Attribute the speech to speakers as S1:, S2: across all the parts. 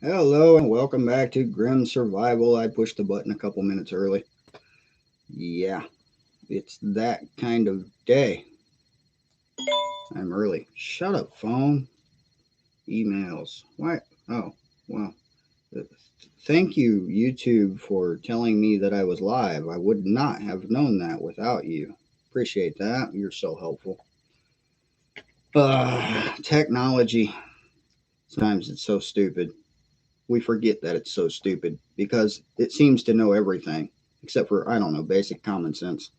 S1: Hello and welcome back to Grim Survival. I pushed the button a couple minutes early. Yeah, it's that kind of day. I'm early. Shut up, phone. Emails. Why? Oh, well. Thank you, YouTube, for telling me that I was live. I would not have known that without you. Appreciate that. You're so helpful. Technology. Sometimes it's so stupid. We forget that it's so stupid because it seems to know everything, except for, I don't know, basic common sense.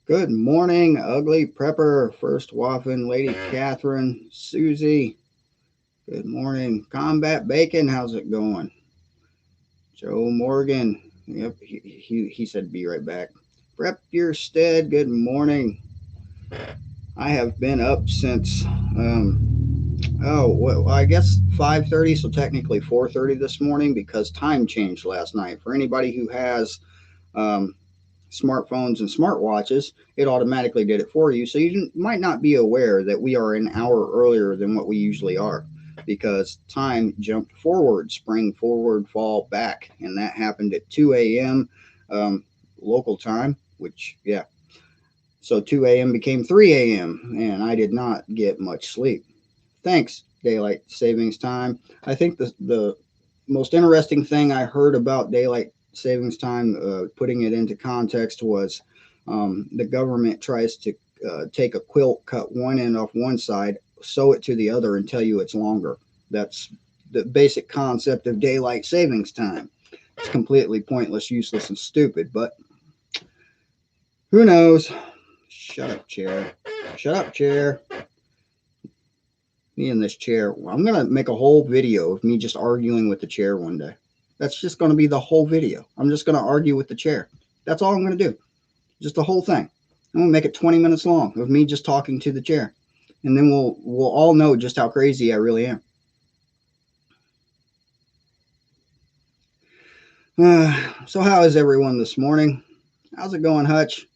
S1: Good morning, Ugly Prepper, First Waffen, Lady Catherine, Susie. Good morning, Combat Bacon. How's it going? Joe Morgan. Yep, he said be right back. Prep your stead. Good morning. I have been up since well, I guess 5:30, so technically 4:30 this morning because time changed last night. For anybody who has um, smartphones and smartwatches, it automatically did it for you. So you might not be aware that we are an hour earlier than what we usually are because time jumped forward, spring forward, fall back. And that happened at 2 a.m. Local time, which, yeah. So 2 a.m. became 3 a.m. and I did not get much sleep. Thanks, daylight savings time. I think the most interesting thing I heard about daylight savings time, putting it into context, was the government tries to take a quilt, cut one end off one side, sew it to the other, and tell you it's longer. That's the basic concept of daylight savings time. It's completely pointless, useless, and stupid, but who knows? Shut up, chair. Shut up, chair. Me in this chair. I'm going to make a whole video of me just arguing with the chair one day. That's just going to be the whole video. I'm just going to argue with the chair. That's all I'm going to do. Just the whole thing. I'm going to make it 20 minutes long of me just talking to the chair. And then we'll all know just how crazy I really am. So how is everyone this morning? How's it going, Hutch?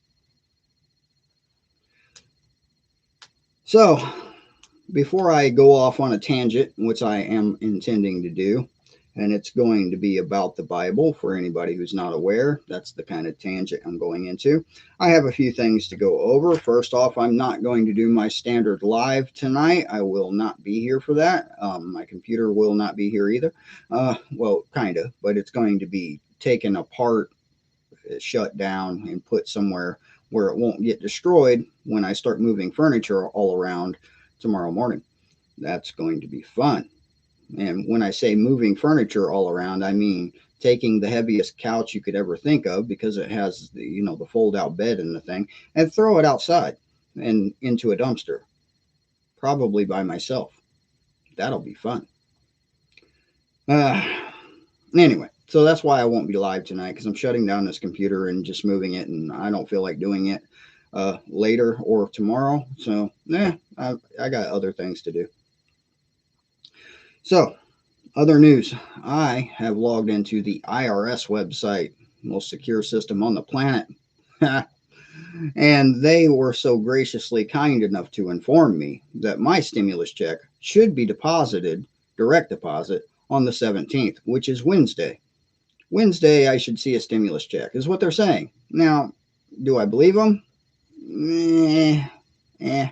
S1: So, before I go off on a tangent, which I am intending to do, and it's going to be about the Bible for anybody who's not aware. That's the kind of tangent I'm going into. I have a few things to go over. First off, I'm not going to do my standard live tonight. I will not be here for that. My computer will not be here either. Well, kind of, but it's going to be taken apart, shut down, and put somewhere where it won't get destroyed when I start moving furniture all around tomorrow morning. That's going to be fun. And when I say moving furniture all around, I mean taking the heaviest couch you could ever think of because it has the fold out bed and the thing, and throw it outside and into a dumpster, probably by myself. That'll be fun. Uh, anyway, so that's why I won't be live tonight because I'm shutting down this computer and just moving it, and I don't feel like doing it later or tomorrow. So, I got other things to do. So, other news. I have logged into the IRS website, most secure system on the planet. And they were so graciously kind enough to inform me that my stimulus check should be deposited, direct deposit, on the 17th, which is Wednesday. Wednesday, I should see a stimulus check, is what they're saying. Now, do I believe them? Eh.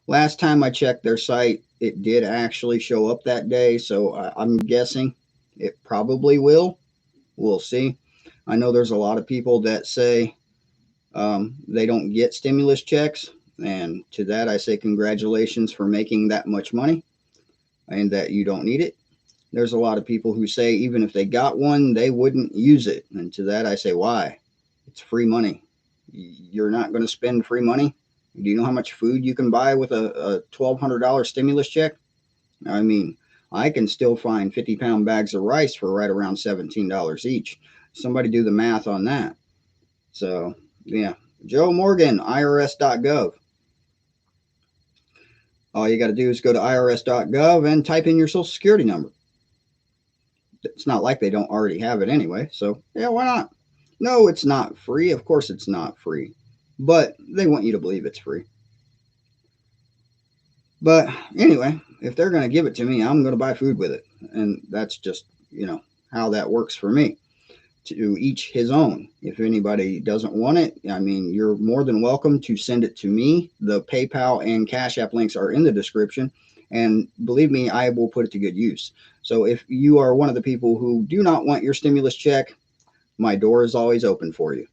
S1: Last time I checked their site, it did actually show up that day, so I'm guessing it probably will. We'll see. I know there's a lot of people that say they don't get stimulus checks, and to that I say congratulations for making that much money and that you don't need it. There's a lot of people who say even if they got one, they wouldn't use it, and to that I say why? It's free money. You're not going to spend free money. Do you know how much food you can buy with a $1,200 stimulus check? I mean, I can still find 50-pound bags of rice for right around $17 each. Somebody do the math on that. So, yeah. Joe Morgan, IRS.gov. All you got to do is go to IRS.gov and type in your social security number. It's not like they don't already have it anyway. So, yeah, why not? No, it's not free. Of course, it's not free. But they want you to believe it's free. But anyway, if they're going to give it to me, I'm going to buy food with it. And that's just, how that works for me. To each his own. If anybody doesn't want it, I mean, you're more than welcome to send it to me. The PayPal and Cash App links are in the description. And believe me, I will put it to good use. So if you are one of the people who do not want your stimulus check, my door is always open for you.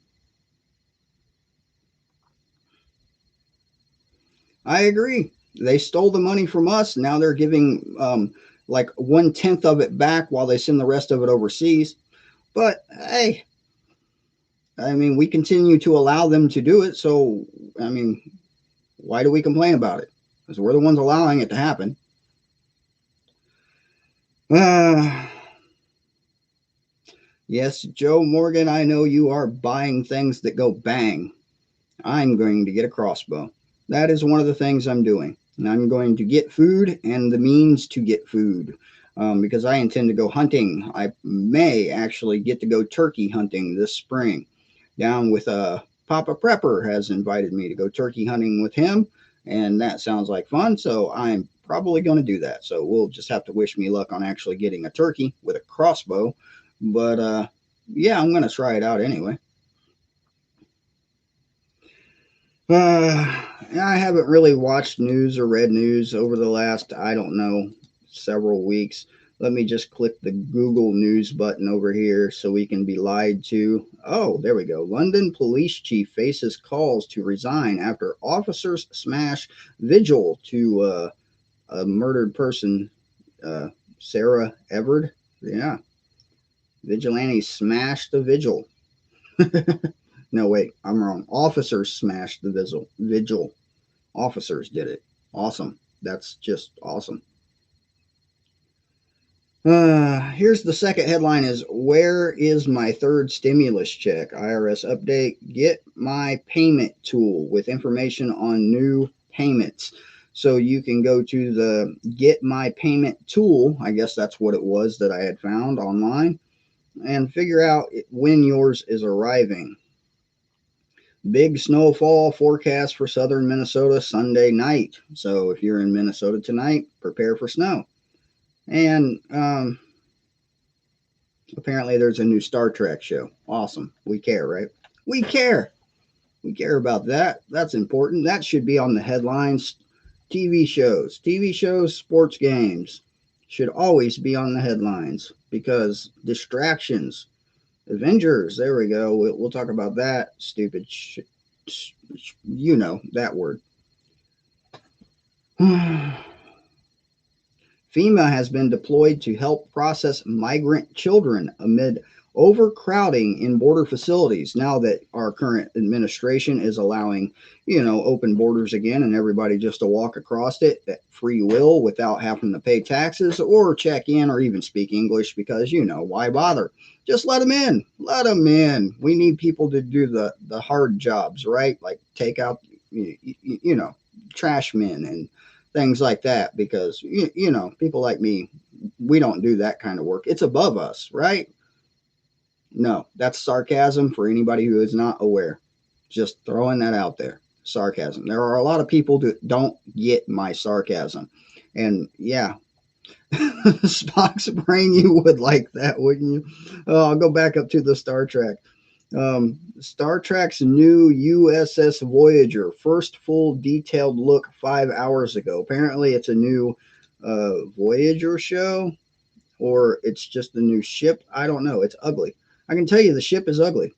S1: I agree. They stole the money from us. Now they're giving like 1/10 of it back while they send the rest of it overseas. But hey, I mean, we continue to allow them to do it. So, I mean, why do we complain about it? Because we're the ones allowing it to happen. Uh, yes, Joe Morgan, I know you are buying things that go bang. I'm going to get a crossbow. That is one of the things I'm doing. And I'm going to get food and the means to get food because I intend to go hunting. I may actually get to go turkey hunting this spring. Down with Papa Prepper has invited me to go turkey hunting with him, and that sounds like fun. So I'm probably going to do that. So we'll just have to wish me luck on actually getting a turkey with a crossbow. But yeah, I'm going to try it out anyway. I haven't really watched news or read news over the last, I don't know, several weeks. Let me just click the Google News button over here so we can be lied to. Oh, there we go. London police chief faces calls to resign after officers smash vigil to a murdered person, uh, Sarah Everard. Yeah, vigilantes smashed the vigil. No, wait, I'm wrong. Officers smashed the vigil. Officers did it. Awesome. That's just awesome. Here's the second headline is where is my third stimulus check? IRS update. Get my payment tool with information on new payments. So you can go to the get my payment tool. I guess that's what it was that I had found online and figure out when yours is arriving. Big snowfall forecast for southern Minnesota Sunday night. So if you're in Minnesota tonight, prepare for snow. And apparently there's a new Star Trek show. Awesome. We care, right? We care. We care about that. That's important. That should be on the headlines. TV shows, sports games should always be on the headlines because distractions. Avengers, there we go. We'll talk about that. Stupid you know that word. FEMA has been deployed to help process migrant children amid overcrowding in border facilities. Now that our current administration is allowing, open borders again and everybody just to walk across it at free will without having to pay taxes or check in or even speak English because, why bother? Just let them in. Let them in. We need people to do the hard jobs, right? Like take out, trash men and things like that because people like me, we don't do that kind of work. It's above us, right? No, that's sarcasm for anybody who is not aware. Just throwing that out there. Sarcasm. There are a lot of people that don't get my sarcasm. And yeah, Spock's brain, you would like that, wouldn't you? Oh, I'll go back up to the Star Trek. Star Trek's new USS Voyager, first full detailed look 5 hours ago. Apparently, it's a new Voyager show, or it's just a new ship. I don't know. It's ugly. I can tell you the ship is ugly.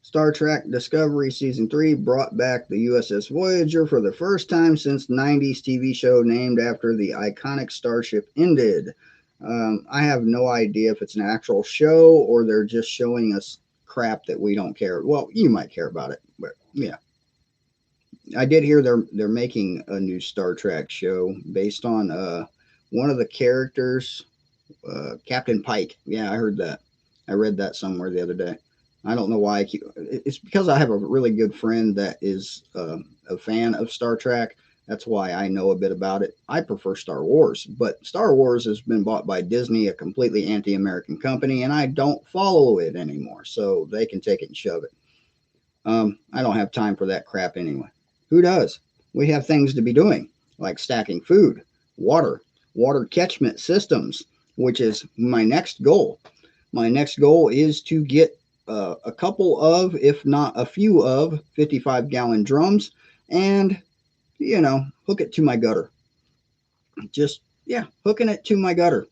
S1: Star Trek Discovery Season 3 brought back the USS Voyager for the first time since 90s TV show named after the iconic starship ended. I have no idea if it's an actual show or they're just showing us crap that we don't care. Well, you might care about it, but yeah. I did hear they're making a new Star Trek show based on one of the characters, Captain Pike. Yeah, I heard that. I read that somewhere the other day. I don't know why I keep. It's because I have a really good friend that is a fan of Star Trek. That's why I know a bit about it. I prefer Star Wars, but Star Wars has been bought by Disney, a completely anti-American company, and I don't follow it anymore. So they can take it and shove it. I don't have time for that crap anyway. Who does? We have things to be doing, like stacking food, water, water catchment systems, which is my next goal. My next goal is to get a couple of, if not a few of, 55-gallon drums and, hook it to my gutter. Just, yeah, hooking it to my gutter.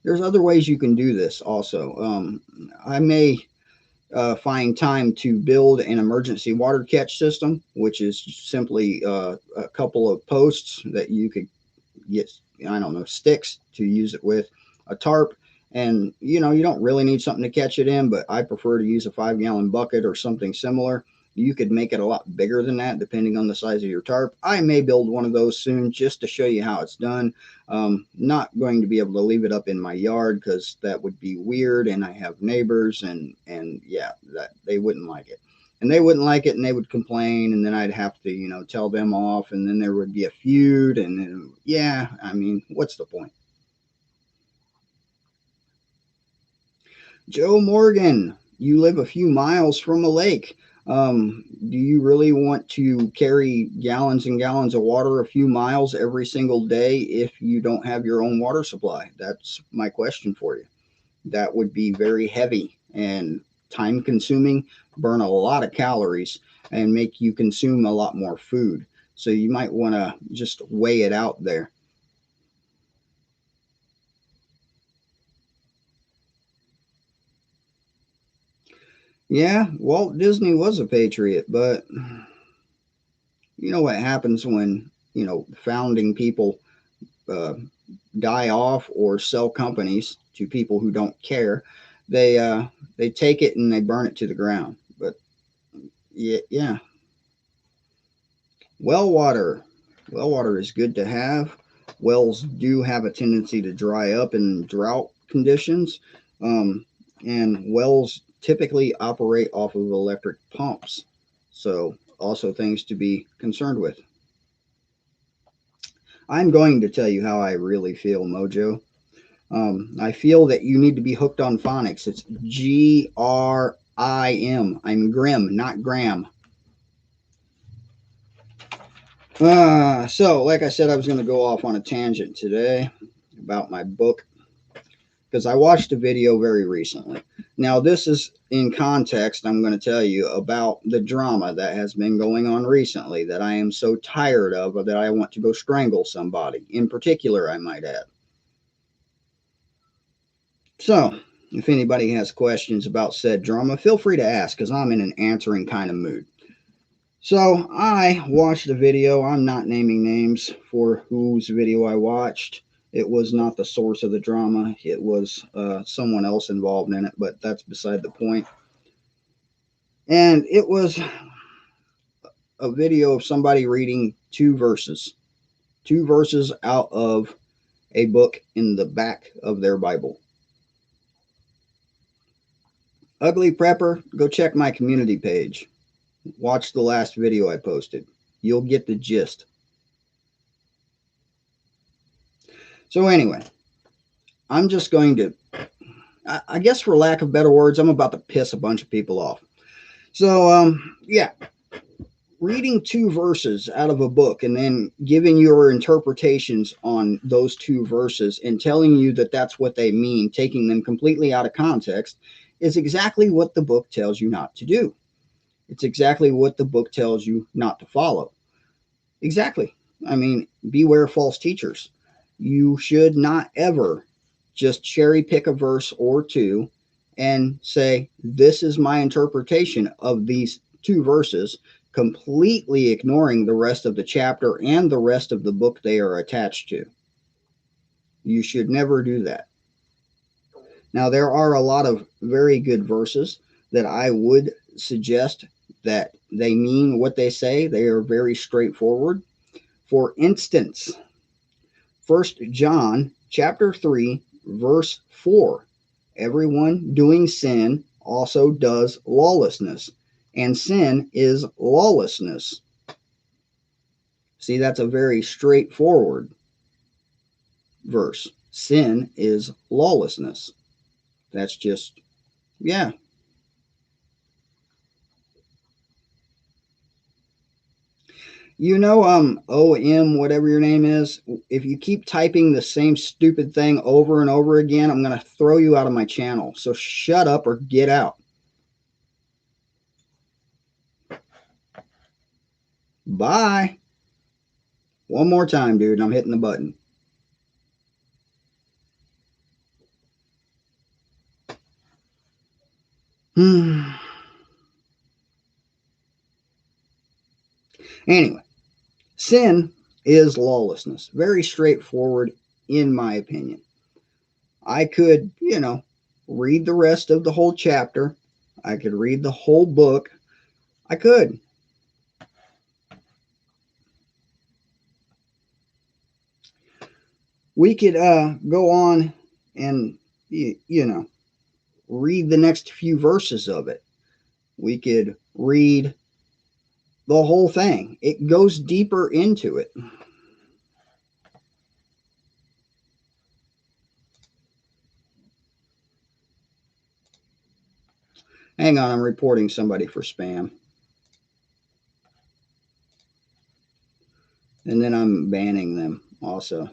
S1: There's other ways you can do this also. I may find time to build an emergency water catch system, which is simply a couple of posts that you could get, I don't know, sticks to use it with, a tarp. And, you don't really need something to catch it in, but I prefer to use a 5-gallon bucket or something similar. You could make it a lot bigger than that depending on the size of your tarp. I may build one of those soon just to show you how it's done. Not going to be able to leave it up in my yard because that would be weird, and I have neighbors, and yeah, that they wouldn't like it. And they wouldn't like it, and they would complain, and then I'd have to, tell them off, and then there would be a feud, and then, yeah, I mean, what's the point? Joe Morgan, you live a few miles from a lake. Do you really want to carry gallons and gallons of water a few miles every single day if you don't have your own water supply? That's my question for you. That would be very heavy and time consuming, burn a lot of calories, and make you consume a lot more food. So you might want to just weigh it out there. Yeah, Walt Disney was a patriot, but you know what happens when, founding people uh, die off or sell companies to people who don't care. They take it and they burn it to the ground. But yeah, yeah. Well water. Well water is good to have. Wells do have a tendency to dry up in drought conditions, um, and wells typically operate off of electric pumps. So also things to be concerned with. I'm going to tell you how I really feel, Mojo. I feel that you need to be hooked on phonics. It's GRIM. I'm grim, not gram. So, like I said, I was going to go off on a tangent today about my book because I watched a video very recently. Now, this is in context, I'm going to tell you about the drama that has been going on recently that I am so tired of that I want to go strangle somebody. In particular, I might add. So, if anybody has questions about said drama, feel free to ask because I'm in an answering kind of mood. So, I watched a video. I'm not naming names for whose video I watched. It was not the source of the drama, it was someone else involved in it, but that's beside the point. And it was a video of somebody reading two verses out of a book in the back of their Bible. Ugly Prepper, go check my community page. Watch the last video I posted. You'll get the gist. So, anyway, I'm just going to, I guess for lack of better words, I'm about to piss a bunch of people off. So, yeah, reading two verses out of a book and then giving your interpretations on those two verses and telling you that that's what they mean, taking them completely out of context, is exactly what the book tells you not to do. It's exactly what the book tells you not to follow. Exactly. I mean, beware false teachers. You should not ever just cherry pick a verse or two and say, this is my interpretation of these two verses, completely ignoring the rest of the chapter and the rest of the book they are attached to. You should never do that. Now, there are a lot of very good verses that I would suggest that they mean what they say. They are very straightforward. For instance, First John chapter 3 verse 4. Everyone doing sin also does lawlessness, and sin is lawlessness. See, that's a very straightforward verse. Sin is lawlessness. That's just, yeah. You know, OM, whatever your name is, if you keep typing the same stupid thing over and over again, I'm going to throw you out of my channel. So shut up or get out. Bye. One more time, dude, and I'm hitting the button. Anyway, sin is lawlessness. Very straightforward, in my opinion. I could, read the rest of the whole chapter. I could read the whole book. I could. We could go on and, read the next few verses of it. We could read the whole thing. It goes deeper into it. Hang on, I'm reporting somebody for spam. And then I'm banning them also.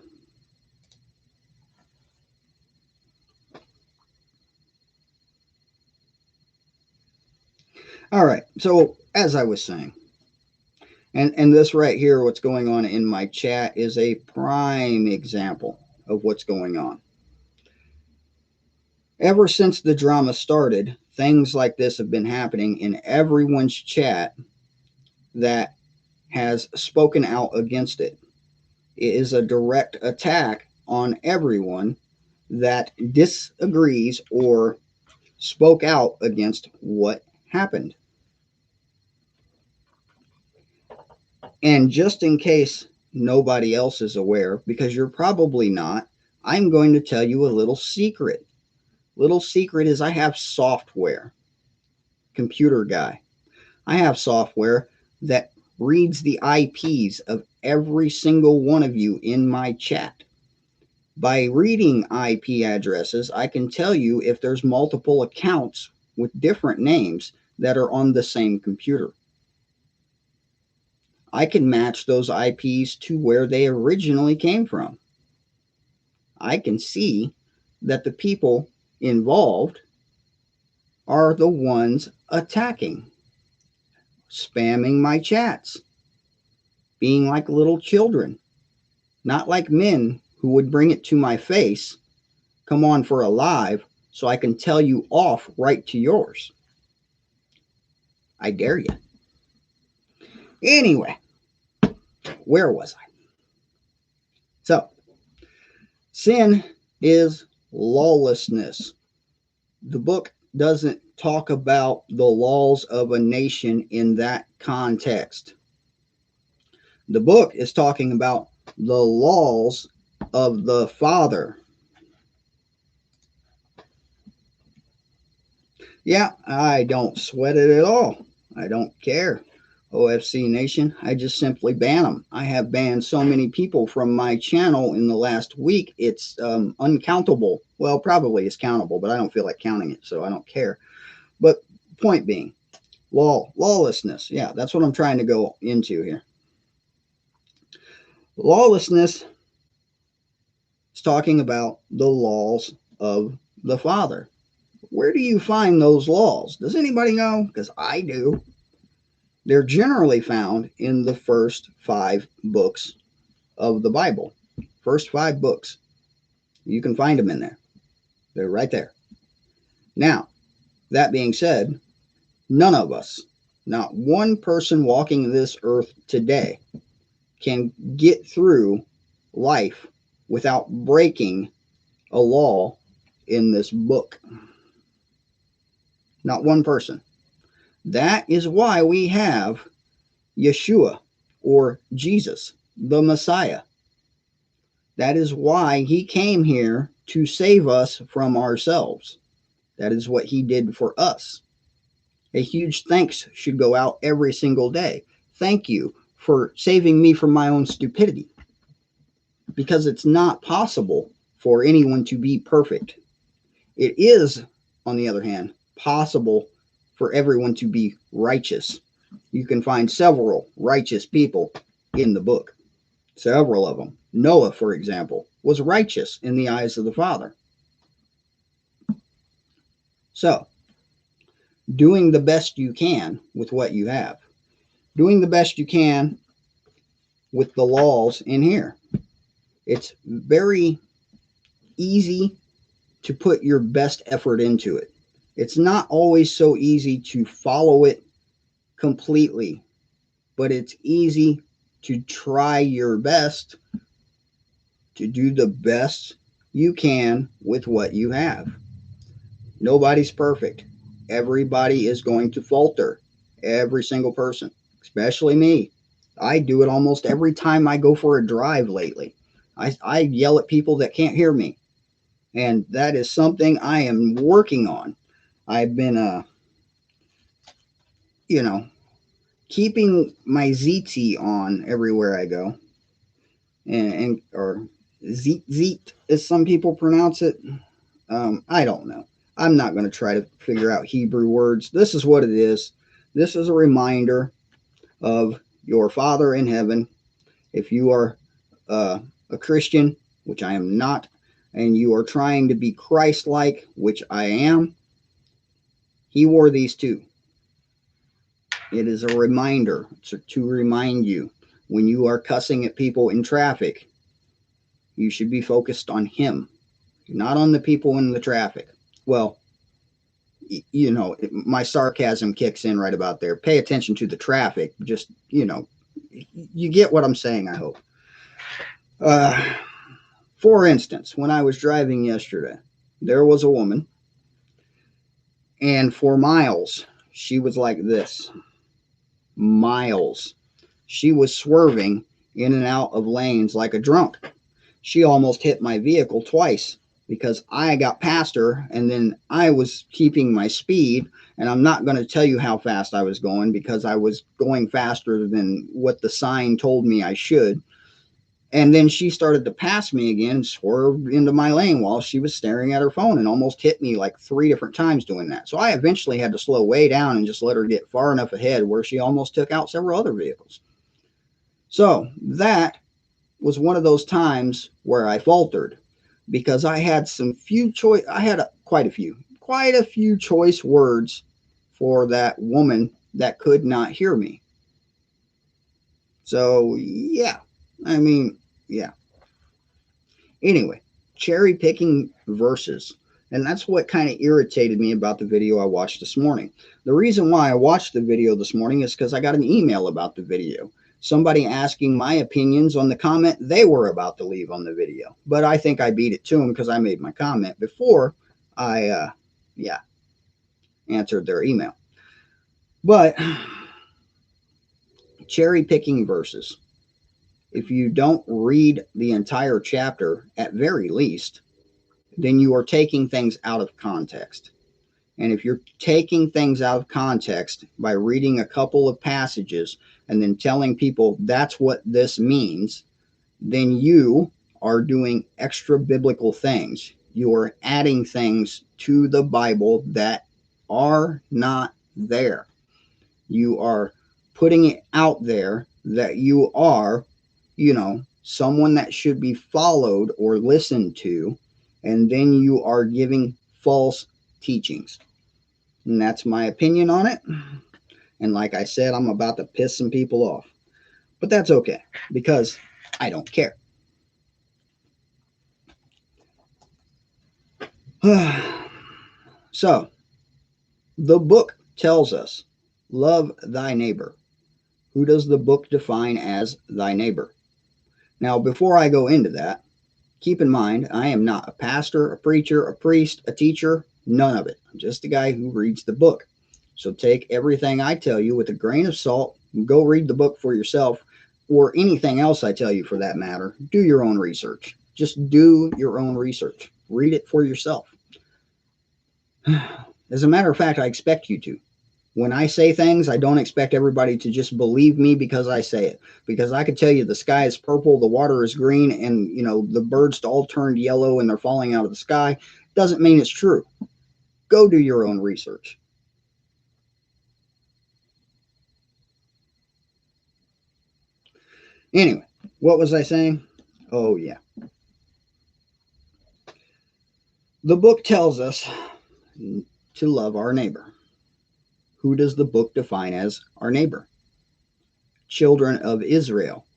S1: All right, so as I was saying, and this right here, what's going on in my chat is a prime example of what's going on. Ever since the drama started, things like this have been happening in everyone's chat that has spoken out against it. It is a direct attack on everyone that disagrees or spoke out against what happened. And just in case nobody else is aware, because you're probably not, I'm going to tell you a little secret. Little secret is I have software, computer guy. I have software that reads the IPs of every single one of you in my chat. By reading IP addresses, I can tell you if there's multiple accounts with different names that are on the same computer. I can match those IPs to where they originally came from. I can see that the people involved are the ones attacking, spamming my chats, being like little children, not like men who would bring it to my face, come on for a live so I can tell you off right to yours. I dare you. Anyway, where was I? So, sin is lawlessness. The book doesn't talk about the laws of a nation in that context. The book is talking about the laws of the Father. Yeah, I don't sweat it at all. I don't care. OFC Nation, I just simply ban them. I have banned so many people from my channel in the last week, it's uncountable. Well, probably it's countable, but I don't feel like counting it, so I don't care. But point being, lawlessness. Yeah, that's what I'm trying to go into here. Lawlessness is talking about the laws of the Father. Where do you find those laws? Does anybody know? Because I do. They're generally found in the first 5 books of the Bible. First 5 books. You can find them in there. They're right there. Now, that being said, none of us, not one person walking this earth today, can get through life without breaking a law in this book. Not one person. That is why we have Yeshua, or Jesus, the Messiah. That is why he came here to save us from ourselves. That is what he did for us. A huge thanks should go out every single day. Thank you for saving me from my own stupidity. Because it's not possible for anyone to be perfect. It is, on the other hand, possible for everyone to be righteous. You can find several righteous people in the book. Several of them. Noah, for example, was righteous in the eyes of the Father. So, doing the best you can with what you have. Doing the best you can with the laws in here. It's very easy to put your best effort into it. It's not always so easy to follow it completely, but it's easy to try your best to do the best you can with what you have. Nobody's perfect. Everybody is going to falter. Every single person, especially me. I do it almost every time I go for a drive lately. I yell at people that can't hear me. And that is something I am working on. I've been, you know, keeping my ZT on everywhere I go. And or Zeet, as some people pronounce it. I don't know. I'm not going to try to figure out Hebrew words. This is what it is. This is a reminder of your Father in heaven. If you are a Christian, which I am not, and you are trying to be Christ-like, which I am, he wore these too. It is a reminder to remind you when you are cussing at people in traffic, you should be focused on him, not on the people in the traffic. Well, you know, my sarcasm kicks in right about there. Pay attention to the traffic. Just, you know, you get what I'm saying, I hope. For instance, when I was driving yesterday, there was a woman, and for miles, she was like this. Miles. She was swerving in and out of lanes like a drunk. She almost hit my vehicle twice because I got past her and then I was keeping my speed. And I'm not going to tell you how fast I was going because I was going faster than what the sign told me I should. And then she started to pass me again, swerved into my lane while she was staring at her phone and almost hit me like 3 different times doing that. So I eventually had to slow way down and just let her get far enough ahead where she almost took out several other vehicles. So that was one of those times where I faltered because I had quite a few choice words for that woman that could not hear me. So yeah, I mean, yeah. Anyway, cherry picking verses. And that's what kind of irritated me about the video I watched this morning. The reason why I watched the video this morning is because I got an email about the video. Somebody asking my opinions on the comment they were about to leave on the video. But I think I beat it to them because I made my comment before I, answered their email. But cherry picking verses. If you don't read the entire chapter, at very least, then you are taking things out of context. And if you're taking things out of context by reading a couple of passages and then telling people that's what this means, then you are doing extra biblical things. You are adding things to the Bible that are not there. You are putting it out there that you are, someone that should be followed or listened to, and then you are giving false teachings. And that's my opinion on it. And like I said, I'm about to piss some people off. But that's okay, because I don't care. So, the book tells us, love thy neighbor. Who does the book define as thy neighbor? Now, before I go into that, keep in mind, I am not a pastor, a preacher, a priest, a teacher, none of it. I'm just a guy who reads the book. So take everything I tell you with a grain of salt and go read the book for yourself, or anything else I tell you for that matter. Do your own research. Just do your own research. Read it for yourself. As a matter of fact, I expect you to. When I say things, I don't expect everybody to just believe me because I say it. Because I could tell you the sky is purple, the water is green, and the birds all turned yellow and they're falling out of the sky. Doesn't mean it's true. Go do your own research. Anyway, what was I saying? Oh, yeah. The book tells us to love our neighbor. Who does the book define as our neighbor? Children of Israel.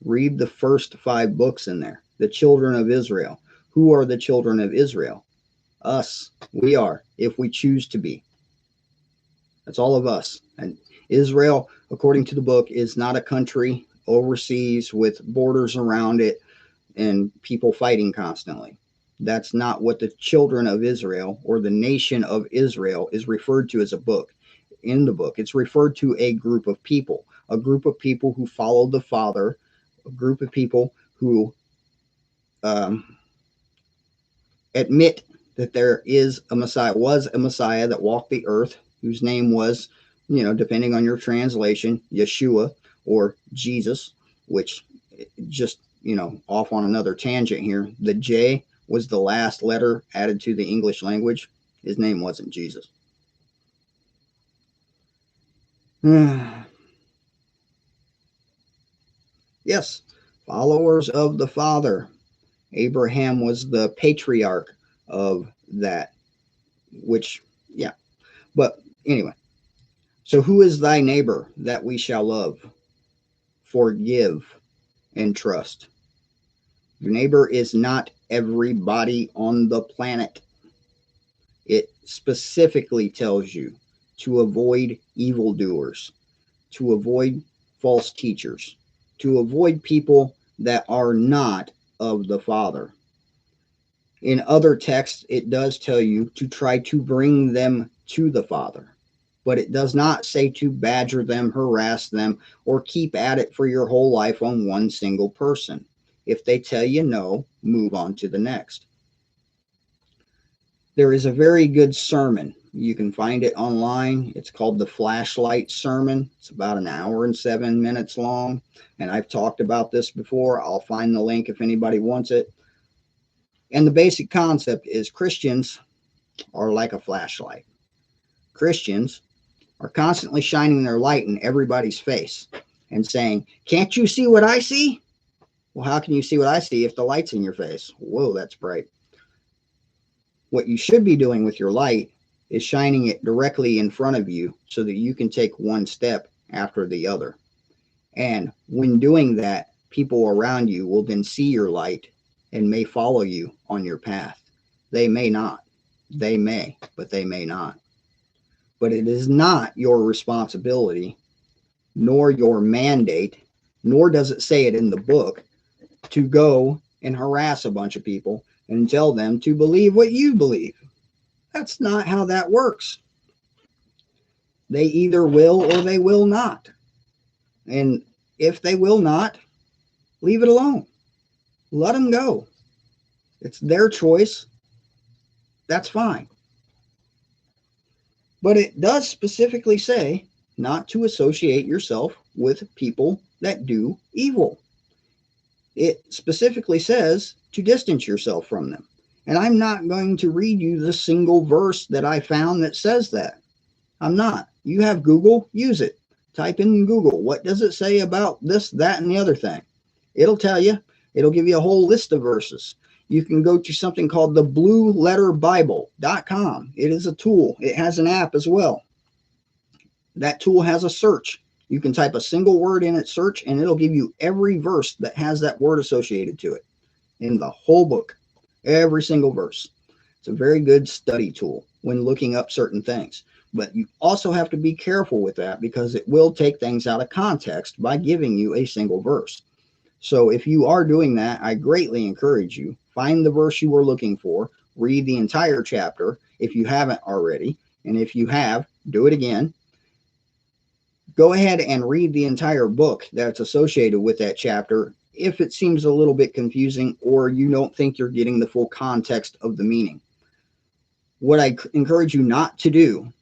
S1: Read the first 5 books in there. The children of Israel. Who are the children of Israel? Us. We are, if we choose to be. That's all of us. And Israel, according to the book, is not a country overseas with borders around it and people fighting constantly. That's not what the children of Israel or the nation of Israel is referred to as a book. In the book, it's referred to a group of people who follow the Father, a group of people who admit that there is a Messiah, was a Messiah that walked the earth, whose name was, depending on your translation, Yeshua or Jesus, which just, off on another tangent here. The J was the last letter added to the English language. His name wasn't Jesus. Yes, followers of the Father. Abraham was the patriarch of that, which, yeah. But anyway, so who is thy neighbor that we shall love, forgive, and trust? Your neighbor is not everybody on the planet. It specifically tells you to avoid evildoers, to avoid false teachers, to avoid people that are not of the Father. In other texts, it does tell you to try to bring them to the Father, but it does not say to badger them, harass them, or keep at it for your whole life on one single person. If they tell you no, move on to the next. There is a very good sermon. You can find it online. It's called the Flashlight Sermon. It's about an hour and 7 minutes long, and I've talked about this before. I'll find the link if anybody wants it. And the basic concept is Christians are like a flashlight. Christians are constantly shining their light in everybody's face and saying, "Can't you see what I see?" Well, how can you see what I see if the light's in your face? Whoa, that's bright. What you should be doing with your light is shining it directly in front of you so that you can take one step after the other. And when doing that, people around you will then see your light and may follow you on your path. They may not. They may, but they may not. But it is not your responsibility, nor your mandate, nor does it say it in the book, to go and harass a bunch of people and tell them to believe what you believe. That's not how that works. They either will or they will not. And if they will not, leave it alone. Let them go. It's their choice. That's fine. But it does specifically say not to associate yourself with people that do evil. It specifically says to distance yourself from them. And I'm not going to read you the single verse that I found that says that. I'm not. You have Google, use it. Type in Google, what does it say about this, that, and the other thing? It'll tell you. It'll give you a whole list of verses. You can go to something called the blueletterbible.com. It is a tool. It has an app as well. That tool has a search. You can type a single word in its search, and it'll give you every verse that has that word associated to it in the whole book. Every single verse. It's a very good study tool when looking up certain things. But you also have to be careful with that because it will take things out of context by giving you a single verse. So if you are doing that, I greatly encourage you, find the verse you were looking for, read the entire chapter if you haven't already, and if you have, do it again. Go ahead and read the entire book that's associated with that chapter if it seems a little bit confusing or you don't think you're getting the full context of the meaning. What I encourage you not to do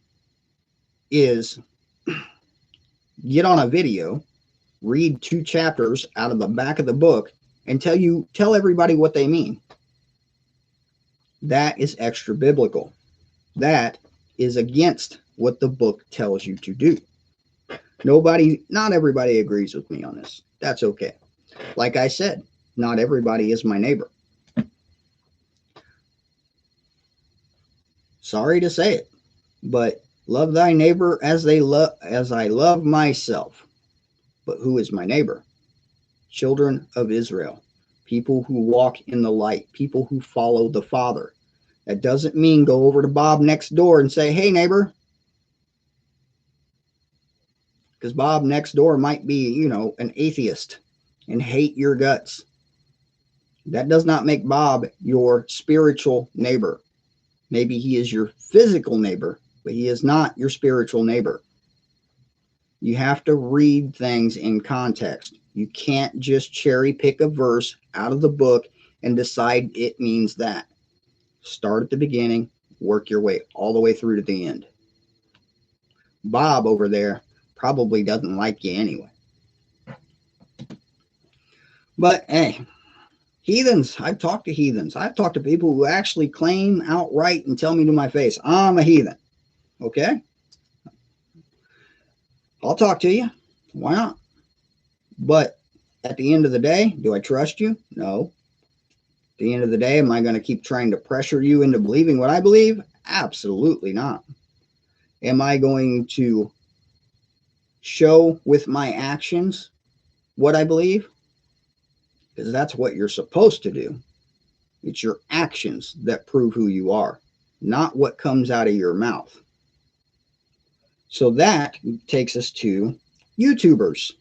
S1: is get on a video, read 2 chapters out of the back of the book, and tell everybody what they mean. That is extra biblical. That is against what the book tells you to do. Not everybody agrees with me on this. That's okay. Like I said, not everybody is my neighbor. Sorry to say it, but love thy neighbor as I love myself. But who is my neighbor? Children of Israel, people who walk in the light, people who follow the Father. That doesn't mean go over to Bob next door and say, "Hey neighbor," because Bob next door might be, an atheist and hate your guts. That does not make Bob your spiritual neighbor. Maybe he is your physical neighbor, but he is not your spiritual neighbor. You have to read things in context. You can't just cherry pick a verse out of the book and decide it means that. Start at the beginning, work your way all the way through to the end. Bob over there probably doesn't like you anyway. But hey, heathens, I've talked to heathens. I've talked to people who actually claim outright and tell me to my face, I'm a heathen. Okay? I'll talk to you. Why not? But at the end of the day, do I trust you? No. At the end of the day, am I going to keep trying to pressure you into believing what I believe? Absolutely not. Am I going to show with my actions what I believe? Because that's what you're supposed to do. It's your actions that prove who you are, not what comes out of your mouth. So that takes us to YouTubers.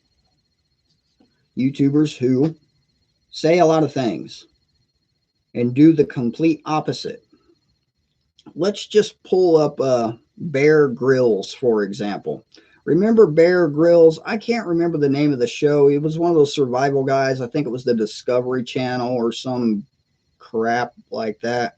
S1: YouTubers who say a lot of things and do the complete opposite. Let's just pull up Bear Grylls, for example. Remember Bear Grylls? I can't remember the name of the show. He was one of those survival guys. I think it was the Discovery Channel or some crap like that.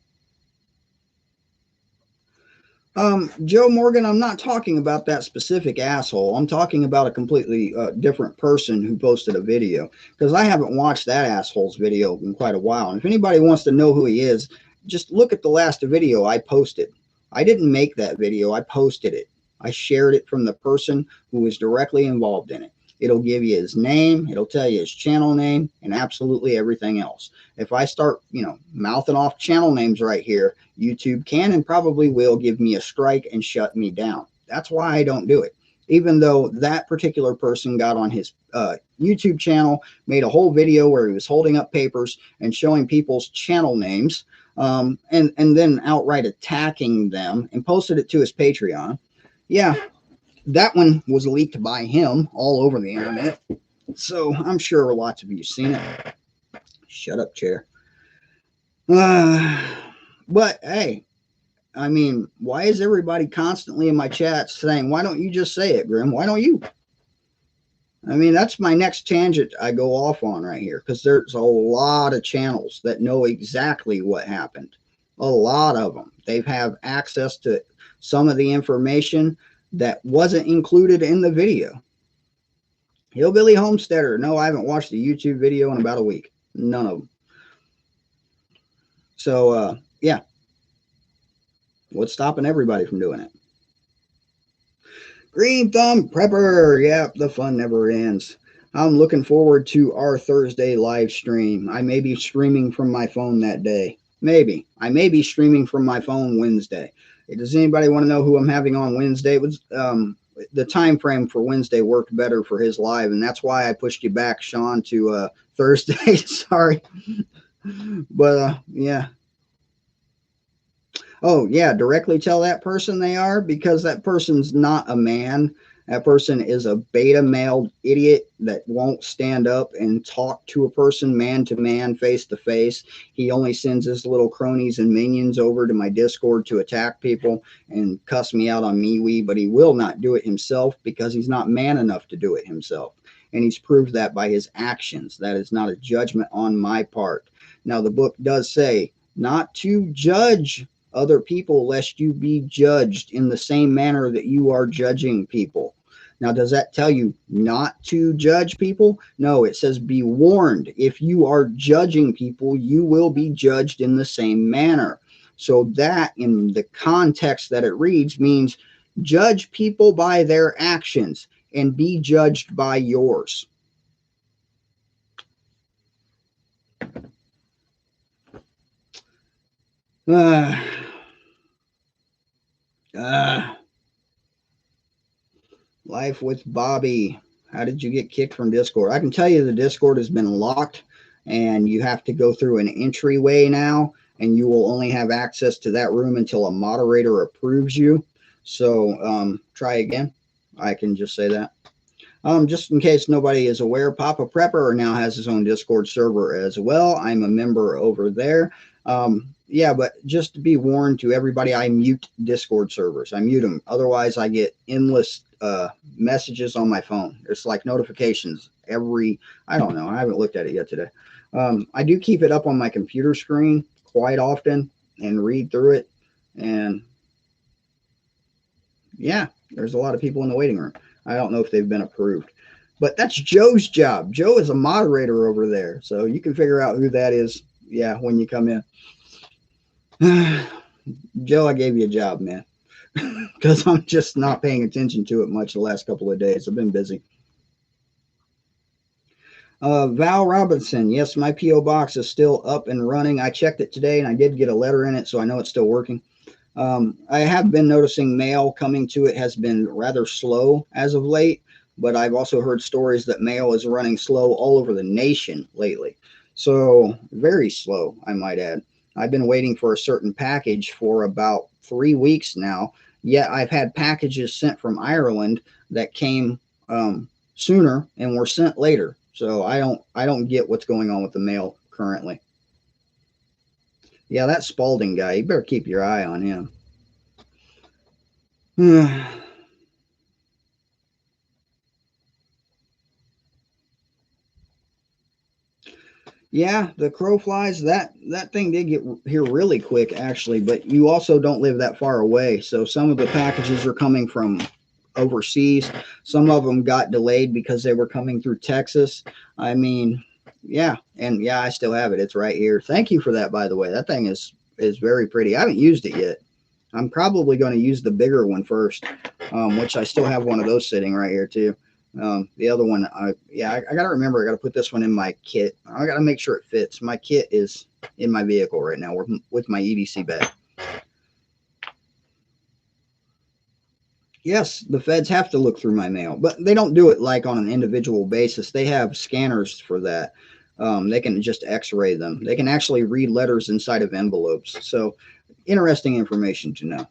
S1: Joe Morgan, I'm not talking about that specific asshole. I'm talking about a completely different person who posted a video, because I haven't watched that asshole's video in quite a while. And if anybody wants to know who he is, just look at the last video I posted. I didn't make that video. I posted it. I shared it from the person who was directly involved in it. It'll give you his name. It'll tell you his channel name and absolutely everything else. If I start, mouthing off channel names right here, YouTube can and probably will give me a strike and shut me down. That's why I don't do it. Even though that particular person got on his YouTube channel, made a whole video where he was holding up papers and showing people's channel names, and then outright attacking them, and posted it to his Patreon. Yeah, that one was leaked by him all over the internet. So I'm sure lots of you seen it. Shut up, chair. But hey, I mean, why is everybody constantly in my chat saying, why don't you just say it, Grim? Why don't you? I mean, that's my next tangent I go off on right here, because there's a lot of channels that know exactly what happened. A lot of them. They have access to some of the information that wasn't included in the video. Hillbilly Homesteader. No, I haven't watched a YouTube video in about a week. None of them. So, yeah. What's stopping everybody from doing it? Green Thumb Prepper. Yep, the fun never ends. I'm looking forward to our Thursday live stream. I may be streaming from my phone that day. Maybe. I may be streaming from my phone Wednesday. Does anybody want to know who I'm having on Wednesday? It was the time frame for Wednesday worked better for his live, and that's why I pushed you back, Sean, to Thursday. Sorry. But yeah. Oh, yeah, directly tell that person they are, because that person's not a man. That person is a beta male idiot that won't stand up and talk to a person man to man, face to face. He only sends his little cronies and minions over to my Discord to attack people and cuss me out on MeWe, but he will not do it himself because he's not man enough to do it himself. And he's proved that by his actions. That is not a judgment on my part. Now, the book does say not to judge other people lest you be judged in the same manner that you are judging people. Now, does that tell you not to judge people? No, it says be warned. If you are judging people, you will be judged in the same manner. So that, in the context that it reads, means judge people by their actions. and be judged by yours. Uh, uh, Life with Bobby. How did you get kicked from Discord? I can tell you the Discord has been locked and you have to go through an entryway now, and you will only have access to that room until a moderator approves you. So try again. I can just say that. Just in case nobody is aware, Papa Prepper now has his own Discord server as well. I'm a member over there. Yeah, but just to be warned to everybody, I mute Discord servers. I mute them. Otherwise, I get endless messages on my phone. It's like notifications I don't know. I haven't looked at it yet today. I do keep it up on my computer screen quite often and read through it. And yeah, there's a lot of people in the waiting room. I don't know if they've been approved, but that's Joe's job. Joe is a moderator over there, so you can figure out who that is. Yeah, when you come in. Joe, I gave you a job, man, because I'm just not paying attention to it much the last couple of days. I've been busy. Val Robinson, yes, my P.O. box is still up and running. I checked it today, and I did get a letter in it, so I know it's still working. I have been noticing mail coming to it has been rather slow as of late, but I've also heard stories that mail is running slow all over the nation lately. So very slow, I might add. I've been waiting for a certain package for about 3 weeks now, yet I've had packages sent from Ireland that came sooner and were sent later. So I don't get what's going on with the mail currently. Yeah, that Spalding guy, you better keep your eye on him. Yeah, the crow flies, that thing did get here really quick actually, but you also don't live that far away. So some of the packages are coming from overseas. Some of them got delayed because they were coming through Texas. I mean, yeah, and yeah, I still have it. It's right here. Thank you for that, by the way. That thing is very pretty. I haven't used it yet. I'm probably going to use the bigger one first, which I still have one of those sitting right here too. The other one, I got to remember, I got to put this one in my kit. I got to make sure it fits. My kit is in my vehicle right now with my EDC bag. Yes, the feds have to look through my mail, but they don't do it like on an individual basis. They have scanners for that. They can just x-ray them. They can actually read letters inside of envelopes. So interesting information to know.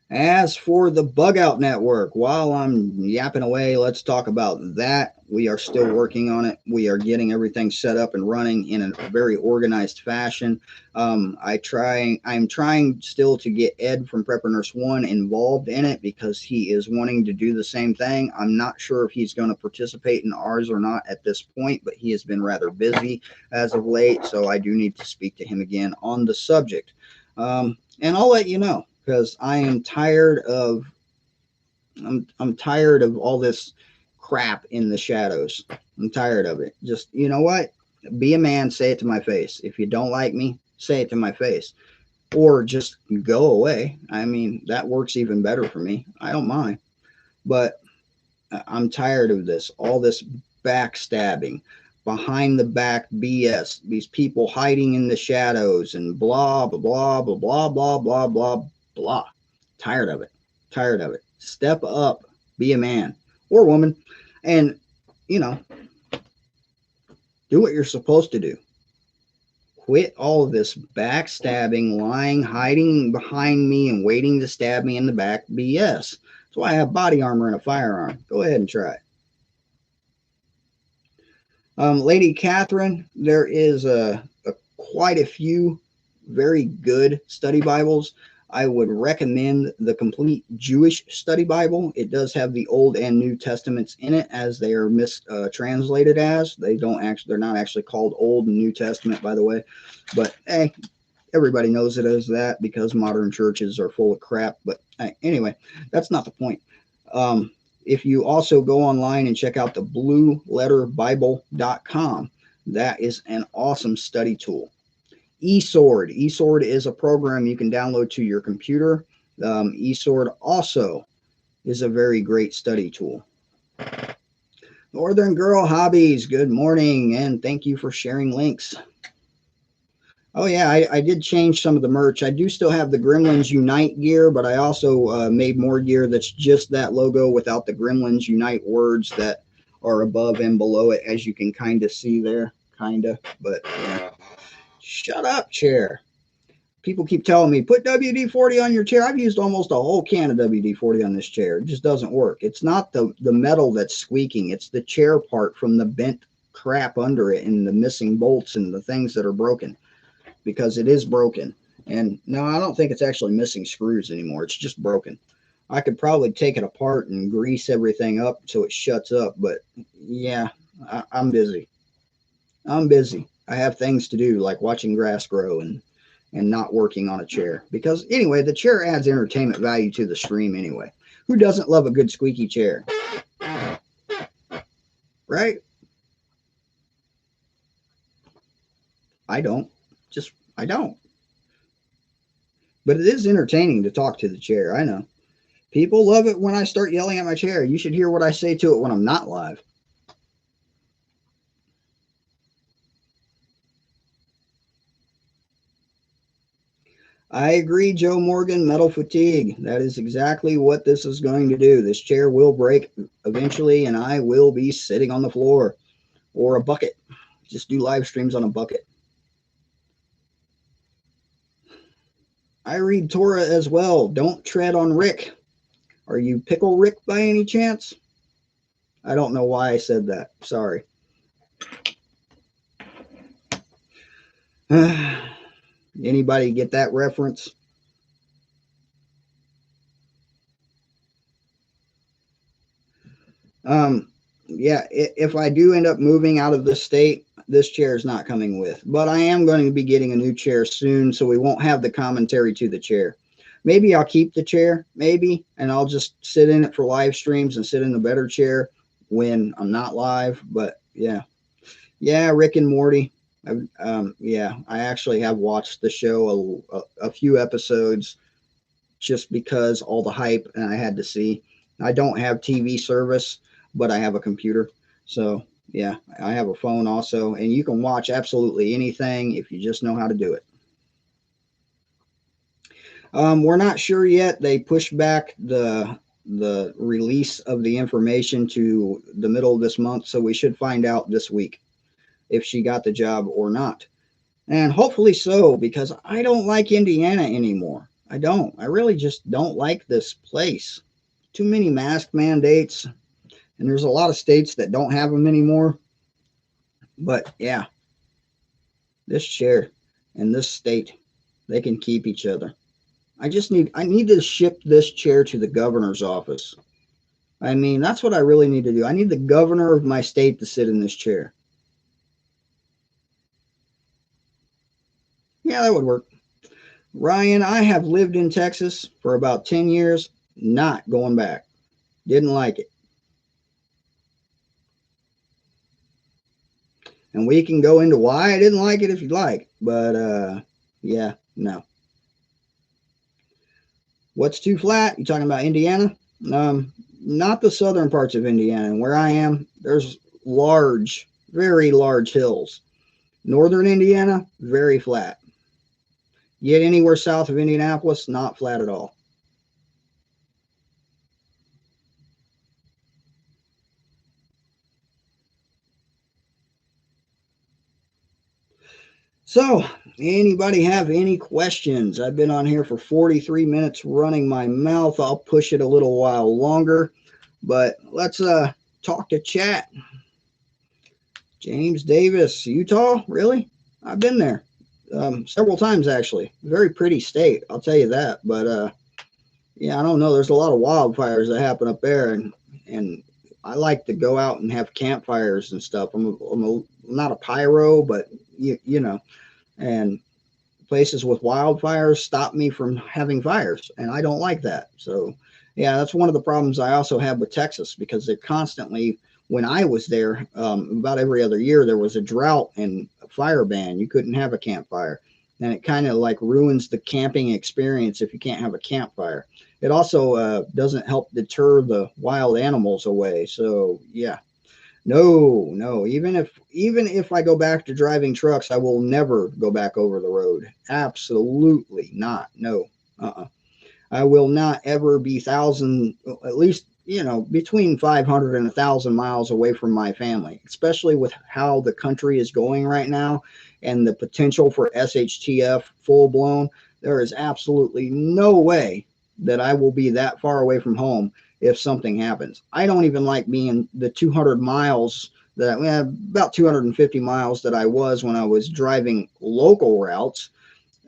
S1: As for the Bug Out Network, while I'm yapping away, let's talk about that. We are still working on it. We are getting everything set up and running in a very organized fashion. I'm trying still to get Ed from Prepper Nurse 1 involved in it because he is wanting to do the same thing. I'm not sure if he's going to participate in ours or not at this point, but he has been rather busy as of late, so I do need to speak to him again on the subject. And I'll let you know, because I am tired of I'm tired of all this crap in the shadows. I'm tired of it. Just, you know what? Be a man, say it to my face. If you don't like me, say it to my face. Or just go away. I mean, that works even better for me. I don't mind. But I'm tired of this. All this backstabbing, behind the back BS, these people hiding in the shadows and blah, blah, blah, blah, blah, blah, blah, blah, blah. Tired of it. Tired of it. Step up, be a man or woman, and, you know, do what you're supposed to do. Quit all of this backstabbing, lying, hiding behind me and waiting to stab me in the back BS. That's why I have body armor and a firearm. Go ahead and try it. Lady Catherine, there is quite a few very good study Bibles. I would recommend the Complete Jewish Study Bible. It does have the Old and New Testaments in it, as they are mistranslated as. They're not actually called Old and New Testament, by the way. But hey, everybody knows it as that because modern churches are full of crap. But anyway, that's not the point. If you also go online and check out the blueletterbible.com, that is an awesome study tool. eSword. eSword is a program you can download to your computer. eSword also is a very great study tool. Northern Girl Hobbies, good morning, and thank you for sharing links. Oh yeah, I did change some of the merch. I do still have the Gremlins Unite gear, but I also made more gear that's just that logo without the Gremlins Unite words that are above and below it, as you can kind of see there, but yeah. Shut up, chair. People keep telling me, put WD-40 on your chair. I've used almost a whole can of WD-40 on this chair. It just doesn't work. It's not the metal that's squeaking. It's the chair part from the bent crap under it and the missing bolts and the things that are broken, because it is broken. And no, I don't think it's actually missing screws anymore. It's just broken. I could probably take it apart and grease everything up so it shuts up. But yeah, I'm busy. I'm busy. I have things to do, like watching grass grow and not working on a chair. Because anyway, the chair adds entertainment value to the stream anyway. Who doesn't love a good squeaky chair? Right? I don't. I don't. But it is entertaining to talk to the chair. I know. People love it when I start yelling at my chair. You should hear what I say to it when I'm not live. I agree, Joe Morgan, metal fatigue. That is exactly what this is going to do. This chair will break eventually, and I will be sitting on the floor or a bucket. Just do live streams on a bucket. I read Torah as well. Don't tread on Rick. Are you Pickle Rick by any chance? I don't know why I said that. Sorry. Anybody get that reference? Yeah, if I do end up moving out of this state, this chair is not coming with. But I am going to be getting a new chair soon, so we won't have the commentary to the chair. Maybe I'll keep the chair, maybe, and I'll just sit in it for live streams and sit in the better chair when I'm not live. But yeah, Rick and Morty. Yeah, I actually have watched the show a few episodes just because all the hype, and I had to see. I don't have TV service, but I have a computer. So yeah, I have a phone also, and you can watch absolutely anything if you just know how to do it. We're not sure yet. They pushed back the release of the information to the middle of this month, so we should find out this week if she got the job or not. And hopefully so, because I don't like Indiana anymore. I don't. I really just don't like this place. Too many mask mandates, and there's a lot of states that don't have them anymore. But yeah, this chair and this state, they can keep each other. I need to ship this chair to the governor's office. I mean, that's what I really need to do. I need the governor of my state to sit in this chair. Yeah, that would work. Ryan, I have lived in Texas for about 10 years, not going back. Didn't like it. And we can go into why I didn't like it if you'd like. But yeah, no. What's too flat? You talking about Indiana? Not the southern parts of Indiana. Where I am, there's large, very large hills. Northern Indiana, very flat. Yet anywhere south of Indianapolis, not flat at all. So, anybody have any questions? I've been on here for 43 minutes running my mouth. I'll push it a little while longer, but let's talk to chat. James Davis, Utah? Really? I've been there several times, actually. Very pretty state, I'll tell you that. But yeah, I don't know. There's a lot of wildfires that happen up there, and I like to go out and have campfires and stuff. I'm not a pyro, but you know, and places with wildfires stop me from having fires, and I don't like that. So yeah, that's one of the problems I also have with Texas, because they're constantly, when I was there, about every other year, there was a drought and a fire ban. You couldn't have a campfire, and it kind of like ruins the camping experience if you can't have a campfire. It also doesn't help deter the wild animals away. So yeah, no, no. Even if I go back to driving trucks, I will never go back over the road. Absolutely not. No. Uh-uh. I will not ever be thousand, at least, between 500 and 1,000 miles away from my family, especially with how the country is going right now and the potential for SHTF full blown. There is absolutely no way that I will be that far away from home if something happens. I don't even like being the 200 miles about 250 miles that I was when I was driving local routes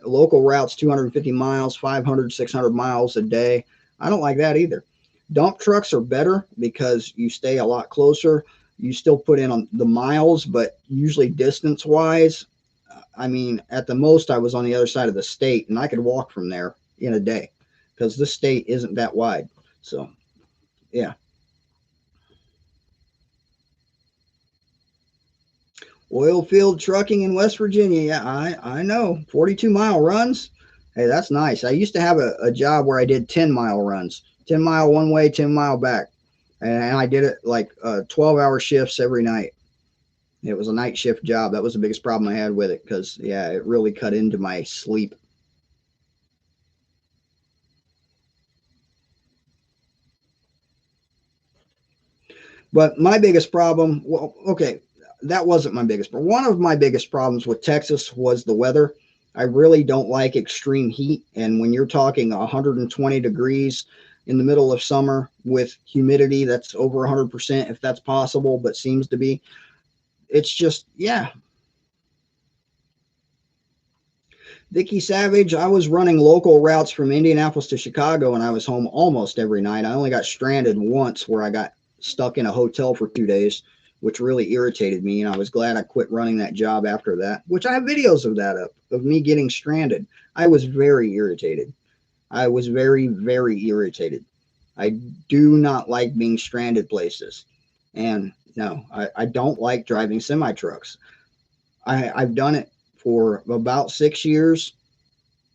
S1: 250 miles, 500, 600 miles a day. I don't like that either. Dump trucks are better because you stay a lot closer. You still put in on the miles, but usually distance wise, I mean, at the most, I was on the other side of the state and I could walk from there in a day because this state isn't that wide. So, yeah. Oil field trucking in West Virginia. Yeah, I know. 42-mile runs. Hey, that's nice. I used to have a job where I did 10-mile runs, 10-mile one way, 10-mile back. And I did it like 12-hour shifts every night. It was a night shift job. That was the biggest problem I had with it because, yeah, it really cut into my sleep. But my biggest problem, well, okay, that wasn't my biggest, but one of my biggest problems with Texas was the weather. I really don't like extreme heat. And when you're talking 120 degrees in the middle of summer with humidity that's over 100%, if that's possible, but seems to be, it's just, yeah. Vicky Savage, I was running local routes from Indianapolis to Chicago and I was home almost every night. I only got stranded once where I got stuck in a hotel for 2 days, which really irritated me. And I was glad I quit running that job after that, which I have videos of that up, of me getting stranded. I was very irritated. I was very, very irritated. I do not like being stranded places. And no, I don't like driving semi trucks. I've done it for about 6 years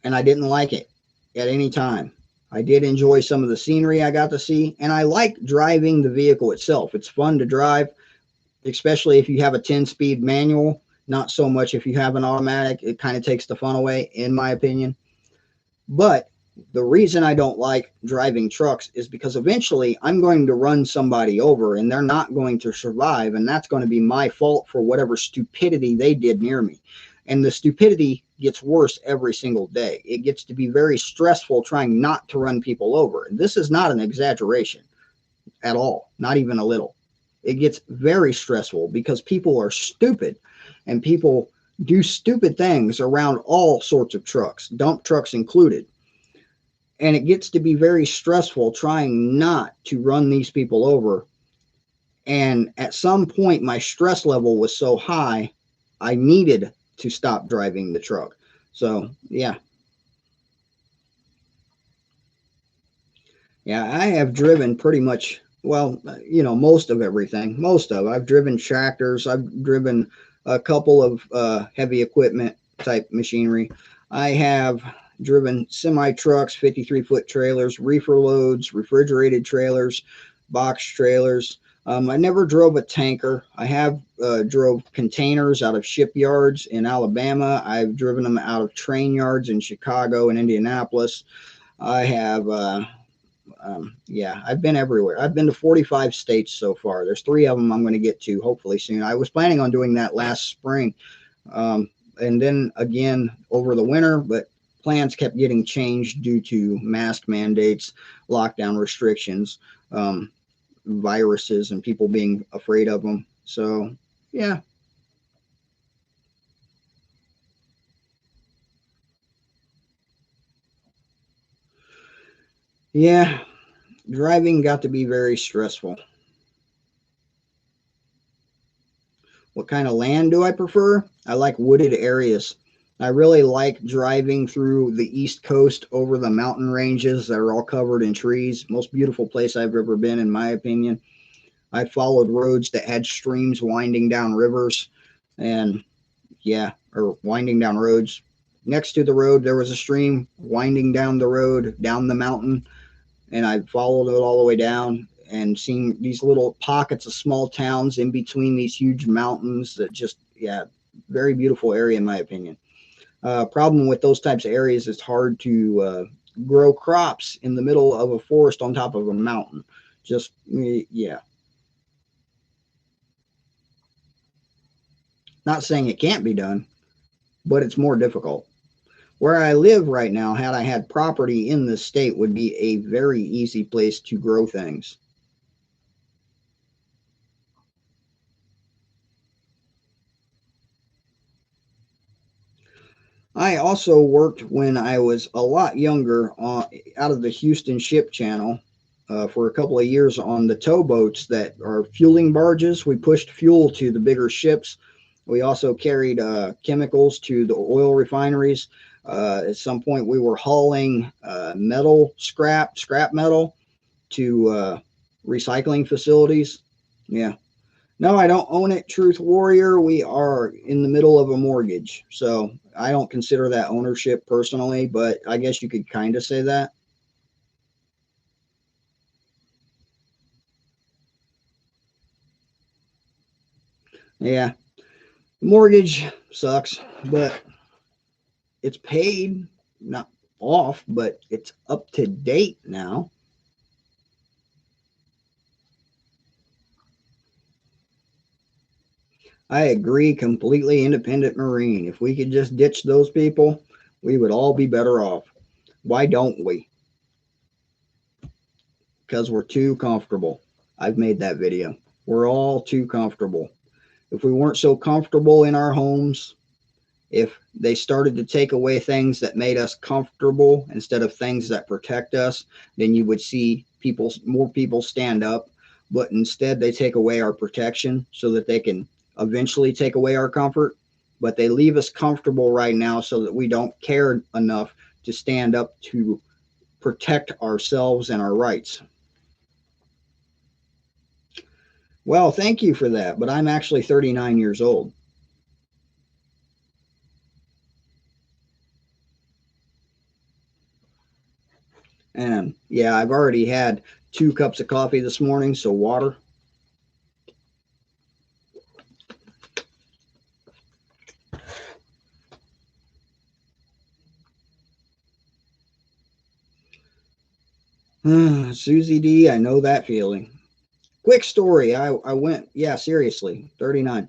S1: and I didn't like it at any time. I did enjoy some of the scenery I got to see, and I like driving the vehicle itself. It's fun to drive, especially if you have a 10-speed manual. Not so much if you have an automatic. It kind of takes the fun away, in my opinion. But the reason I don't like driving trucks is because eventually I'm going to run somebody over and they're not going to survive. And that's going to be my fault for whatever stupidity they did near me. And the stupidity gets worse every single day. It gets to be very stressful trying not to run people over. And this is not an exaggeration at all, not even a little. It gets very stressful because people are stupid and people do stupid things around all sorts of trucks, dump trucks included. And it gets to be very stressful trying not to run these people over. And at some point, my stress level was so high, I needed to stop driving the truck. So, yeah. Yeah, I have driven pretty much, well, most of everything. I've driven tractors, I've driven a couple of heavy equipment type machinery. I have driven semi trucks, 53-foot trailers, reefer loads, refrigerated trailers, box trailers. I never drove a tanker. I have drove containers out of shipyards in Alabama. I've driven them out of train yards in Chicago and Indianapolis. I have yeah, I've been everywhere. I've been to 45 states so far. There's 3 of them I'm going to get to hopefully soon. I was planning on doing that last spring, and then again over the winter, but plans kept getting changed due to mask mandates, lockdown restrictions, viruses, and people being afraid of them. So, yeah. Yeah, driving got to be very stressful. What kind of land do I prefer? I like wooded areas. I really like driving through the East Coast over the mountain ranges that are all covered in trees. Most beautiful place I've ever been, in my opinion. I followed roads that had streams winding down rivers and, yeah, or winding down roads. Next to the road, there was a stream winding down the road, down the mountain. and I followed it all the way down and seen these little pockets of small towns in between these huge mountains that just, yeah, very beautiful area in my opinion. Problem with those types of areas, it's hard to grow crops in the middle of a forest on top of a mountain. Just, yeah. Not saying it can't be done, but it's more difficult. Where I live right now, had I had property in this state, would be a very easy place to grow things. I also worked when I was a lot younger out of the Houston Ship Channel for a couple of years on the towboats that are fueling barges. We pushed fuel to the bigger ships. We also carried chemicals to the oil refineries. At some point, we were hauling metal scrap metal to recycling facilities. Yeah. No, I don't own it, Truth Warrior. We are in the middle of a mortgage. So I don't consider that ownership personally, but I guess you could kind of say that. Yeah. Mortgage sucks, but it's paid, not off, but it's up to date now. I agree completely. Independent Marine. If we could just ditch those people, we would all be better off. Why don't we? Because we're too comfortable. I've made that video. We're all too comfortable. If we weren't so comfortable in our homes, if they started to take away things that made us comfortable instead of things that protect us, then you would see more people stand up. But instead, they take away our protection so that they can eventually take away our comfort. But they leave us comfortable right now so that we don't care enough to stand up to protect ourselves and our rights. Well, thank you for that, but I'm actually 39 years old. And yeah, I've already had 2 cups of coffee this morning, so water. Susie D, I know that feeling. Quick story. I went, yeah, seriously, 39.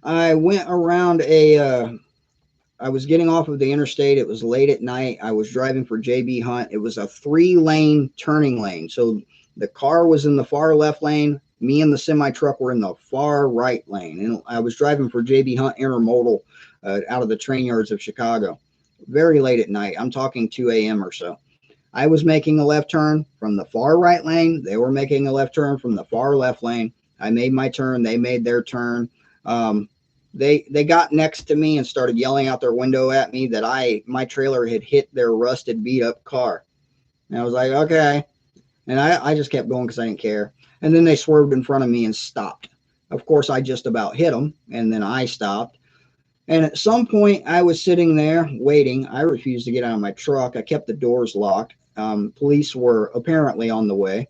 S1: I went around I was getting off of the interstate. It was late at night. I was driving for JB Hunt. It was a 3-lane turning lane. So the car was in the far left lane. Me and the semi truck were in the far right lane. And I was driving for JB Hunt Intermodal out of the train yards of Chicago. Very late at night. I'm talking 2 a.m. or so. I was making a left turn from the far right lane. They were making a left turn from the far left lane. I made my turn. They made their turn. They got next to me and started yelling out their window at me that my trailer had hit their rusted, beat up car. And I was like, okay. And I just kept going because I didn't care. And then they swerved in front of me and stopped. Of course, I just about hit them, and then I stopped. And at some point, I was sitting there waiting. I refused to get out of my truck. I kept the doors locked. Police were apparently on the way.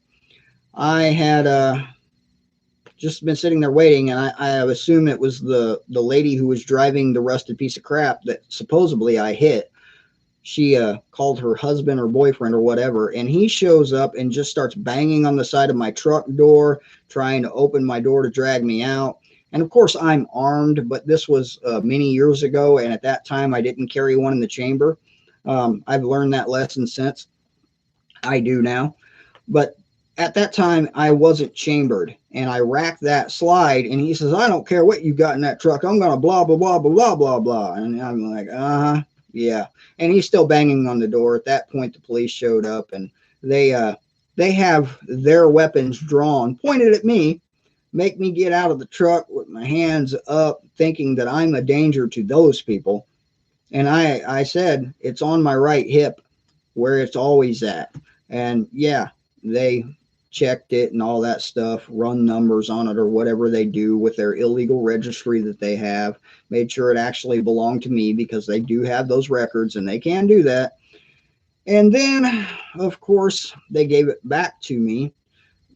S1: I had just been sitting there waiting, and I assume it was the lady who was driving the rusted piece of crap that supposedly I hit. She called her husband or boyfriend or whatever, and he shows up and just starts banging on the side of my truck door, trying to open my door to drag me out. And of course, I'm armed, but this was many years ago, and at that time, I didn't carry one in the chamber. I've learned that lesson since. I do now. But at that time, I wasn't chambered, and I racked that slide, and he says, I don't care what you got in that truck. I'm going to blah, blah, blah, blah, blah, blah, blah. And I'm like, yeah. And he's still banging on the door. At that point, the police showed up, and they have their weapons drawn, pointed at me, make me get out of the truck with my hands up, thinking that I'm a danger to those people. And I said, it's on my right hip where it's always at. And yeah, they checked it and all that stuff, run numbers on it or whatever they do with their illegal registry that they have, made sure it actually belonged to me because they do have those records and they can do that. And then, of course, they gave it back to me.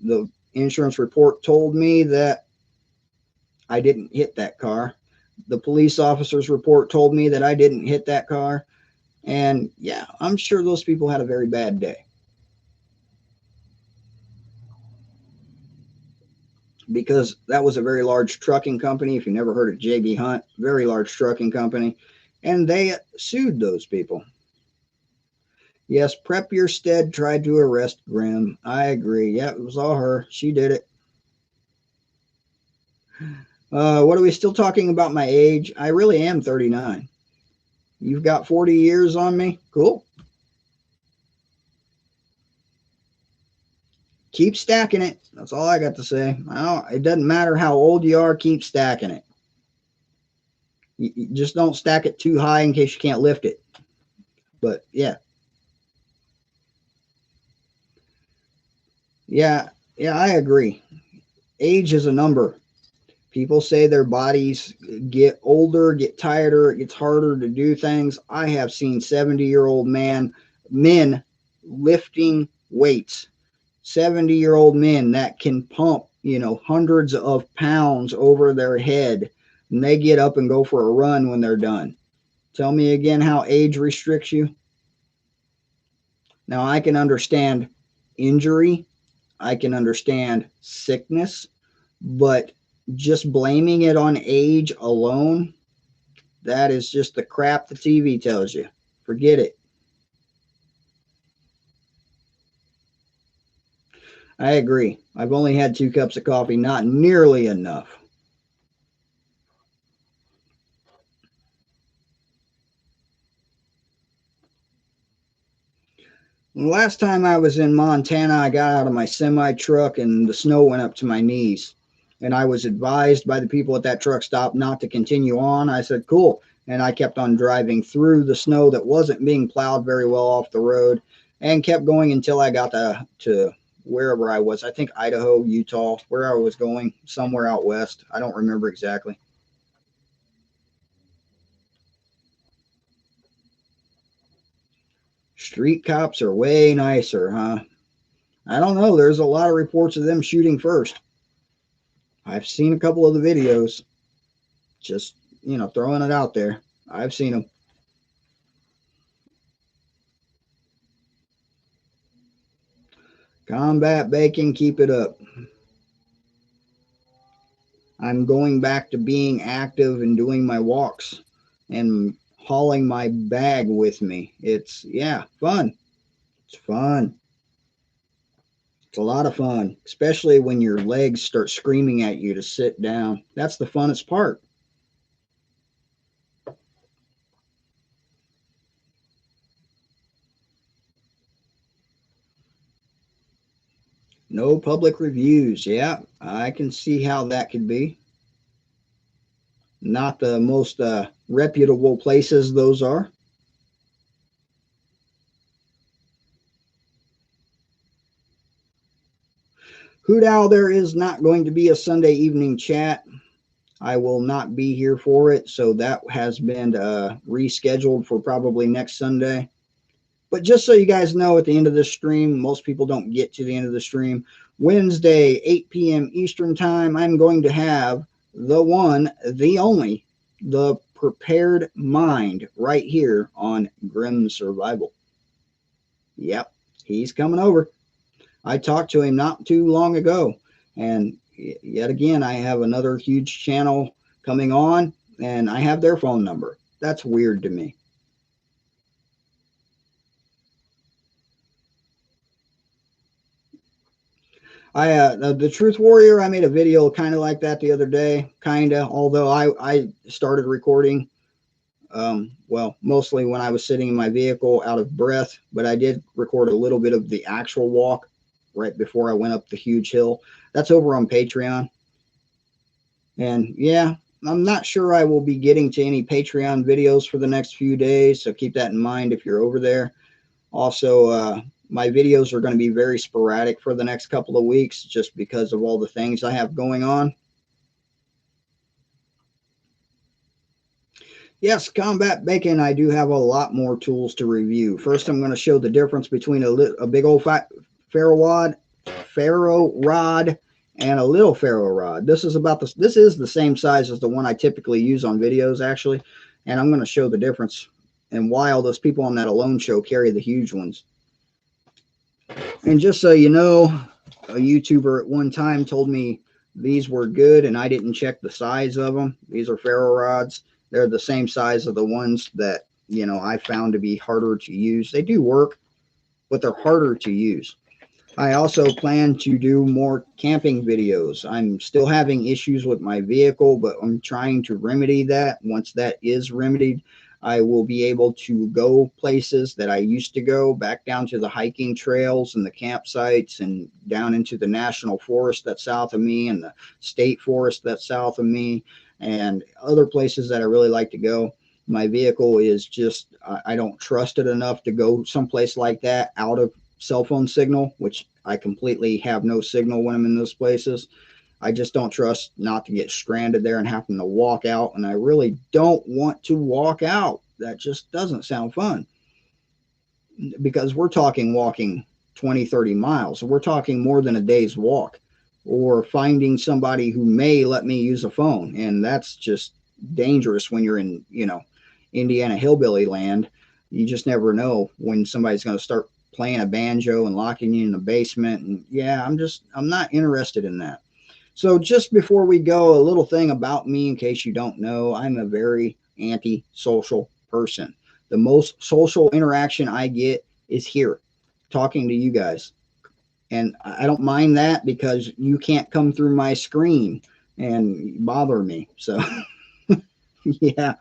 S1: The insurance report told me that I didn't hit that car. The police officer's report told me that I didn't hit that car. And yeah, I'm sure those people had a very bad day, because that was a very large trucking company. If you never heard of JB Hunt, very large trucking company. And they sued those people. Yes, Prep Your Stead tried to arrest Grim. I agree. Yeah, it was all her. She did it. What are we still talking about my age? I really am 39. You've got 40 years on me? Cool. Keep stacking it. That's all I got to say. It doesn't matter how old you are, keep stacking it. You just don't stack it too high in case you can't lift it. But yeah, yeah, yeah, I agree. Age is a number. People say their bodies get older, get tireder, it gets harder to do things. I have seen 70-year-old men lifting weights. 70-year-old men that can pump, hundreds of pounds over their head, and they get up and go for a run when they're done. Tell me again how age restricts you. Now, I can understand injury, I can understand sickness, but just blaming it on age alone, that is just the crap the TV tells you. Forget it. I agree. I've only had 2 cups of coffee, not nearly enough. The last time I was in Montana, I got out of my semi truck and the snow went up to my knees. And I was advised by the people at that truck stop not to continue on. I said, cool. And I kept on driving through the snow that wasn't being plowed very well off the road, and kept going until I got to wherever I was. I think Idaho, Utah, where I was going, somewhere out west. I don't remember exactly. Street cops are way nicer, huh? I don't know. There's a lot of reports of them shooting first. I've seen a couple of the videos. Just, throwing it out there. I've seen them. Combat bacon, keep it up. I'm going back to being active and doing my walks and hauling my bag with me. It's, yeah, fun. It's fun. It's a lot of fun, especially when your legs start screaming at you to sit down. That's the funnest part. No public reviews. Yeah, I can see how that could be. Not the most reputable places those are. Hoot Owl, there is not going to be a Sunday evening chat. I will not be here for it, so that has been rescheduled for probably next Sunday. But just so you guys know, at the end of this stream, most people don't get to the end of the stream. Wednesday, 8 p.m. Eastern Time, I'm going to have the one, the only, the Prepared Mind right here on Grim Survival. Yep, he's coming over. I talked to him not too long ago, and yet again, I have another huge channel coming on, and I have their phone number. That's weird to me. The Truth Warrior, I made a video kind of like that the other day, kind of. Although I started recording, well, mostly when I was sitting in my vehicle out of breath, but I did record a little bit of the actual walk right before I went up the huge hill. That's over on Patreon. And yeah, I'm not sure I will be getting to any Patreon videos for the next few days, so keep that in mind if you're over there. Also, my videos are going to be very sporadic for the next couple of weeks just because of all the things I have going on. Yes, combat bacon, I do have a lot more tools to review. First, I'm going to show the difference between a big old fat ferro rod and a little ferro rod. This is the same size as the one I typically use on videos, actually, and I'm going to show the difference and why all those people on that Alone show carry the huge ones. And just so you know, a YouTuber at one time told me these were good, and I didn't check the size of them. These are ferro rods. They're the same size of the ones that, I found to be harder to use. They do work, but they're harder to use. I also plan to do more camping videos. I'm still having issues with my vehicle, but I'm trying to remedy that. Once that is remedied, I will be able to go places that I used to go, back down to the hiking trails and the campsites and down into the national forest that's south of me and the state forest that's south of me and other places that I really like to go. My vehicle is just, I don't trust it enough to go someplace like that out of cell phone signal, which I completely have no signal when I'm in those places. I just don't trust not to get stranded there and having to walk out. And I really don't want to walk out. That just doesn't sound fun because we're talking walking 20, 30 miles. We're talking more than a day's walk or finding somebody who may let me use a phone. And that's just dangerous when you're in, Indiana hillbilly land. You just never know when somebody's going to start playing a banjo and locking you in the basement. And yeah, I'm not interested in that. So just before we go, a little thing about me in case you don't know, I'm a very anti-social person. The most social interaction I get is here, talking to you guys. And I don't mind that because you can't come through my screen and bother me. So yeah,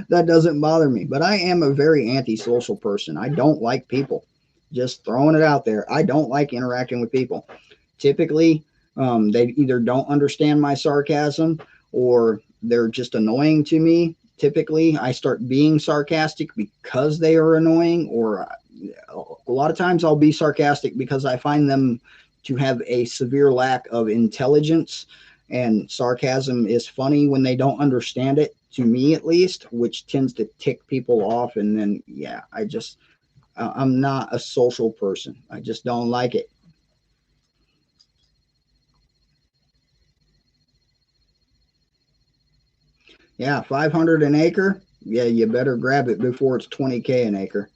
S1: that doesn't bother me. But I am a very antisocial person. I don't like people. Just throwing it out there. I don't like interacting with people. Typically, they either don't understand my sarcasm or they're just annoying to me. Typically, I start being sarcastic because they are annoying, or a lot of times I'll be sarcastic because I find them to have a severe lack of intelligence. And sarcasm is funny when they don't understand it, to me at least, which tends to tick people off. And then, yeah, I'm not a social person. I just don't like it. Yeah, 500 an acre. Yeah, you better grab it before it's 20K an acre.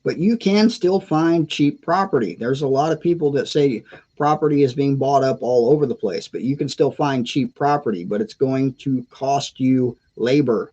S1: But you can still find cheap property. There's a lot of people that say property is being bought up all over the place, but you can still find cheap property, but it's going to cost you labor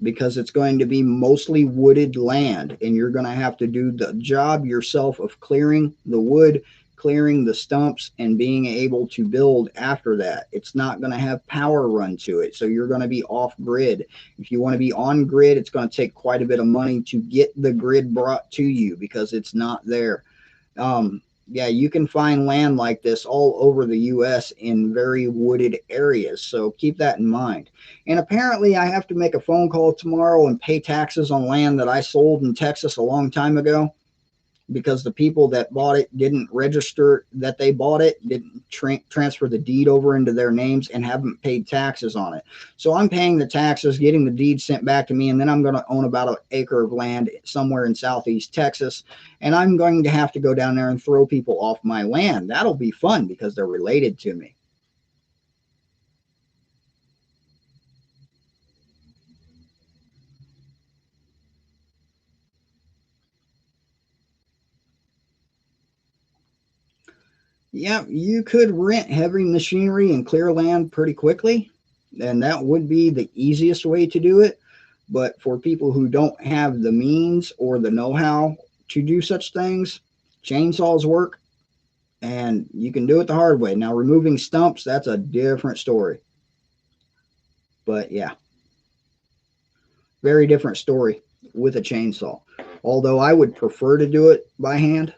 S1: because it's going to be mostly wooded land and you're going to have to do the job yourself of clearing the wood, clearing the stumps, and being able to build after that. It's not going to have power run to it, so you're going to be off grid. If you want to be on grid, it's going to take quite a bit of money to get the grid brought to you because it's not there. Yeah, you can find land like this all over the US in very wooded areas. So keep that in mind. And apparently, I have to make a phone call tomorrow and pay taxes on land that I sold in Texas a long time ago because the people that bought it didn't register that they bought it, didn't transfer the deed over into their names, and haven't paid taxes on it. So I'm paying the taxes, getting the deed sent back to me, and then I'm going to own about an acre of land somewhere in southeast Texas, and I'm going to have to go down there and throw people off my land. That'll be fun because they're related to me. Yeah, you could rent heavy machinery and clear land pretty quickly, and that would be the easiest way to do it. But for people who don't have the means or the know how to do such things, chainsaws work and you can do it the hard way. Now, removing stumps, that's a different story. But yeah, very different story with a chainsaw. Although I would prefer to do it by hand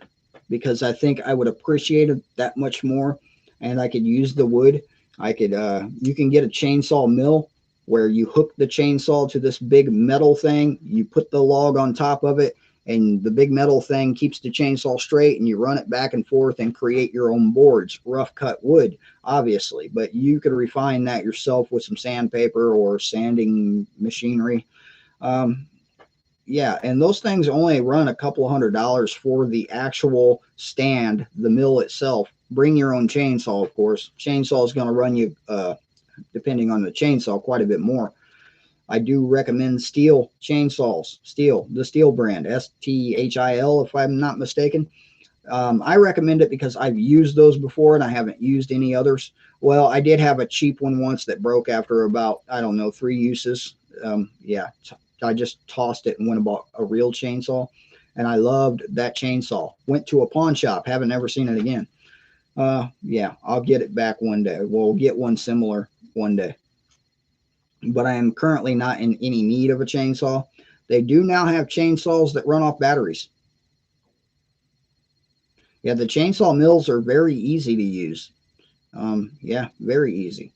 S1: because I think I would appreciate it that much more and I could use the wood. You can get a chainsaw mill where you hook the chainsaw to this big metal thing, you put the log on top of it, and the big metal thing keeps the chainsaw straight, and you run it back and forth and create your own boards. Rough cut wood, obviously, but you could refine that yourself with some sandpaper or sanding machinery. Um, yeah, and those things only run a couple $100 for the actual stand, the mill itself. Bring your own chainsaw, of course. Chainsaw is going to run you, depending on the chainsaw, quite a bit more. I do recommend Steel chainsaws. Steel, the Steel brand, STHIL, if I'm not mistaken. I recommend it because I've used those before and I haven't used any others. Well, I did have a cheap one once that broke after about, I don't know, 3 uses. Yeah, I just tossed it and went and bought a real chainsaw. And I loved that chainsaw. Went to a pawn shop, haven't ever seen it again. Yeah, I'll get it back one day. We'll get one similar one day. But I am currently not in any need of a chainsaw. They do now have chainsaws that run off batteries. Yeah, the chainsaw mills are very easy to use. Yeah, very easy.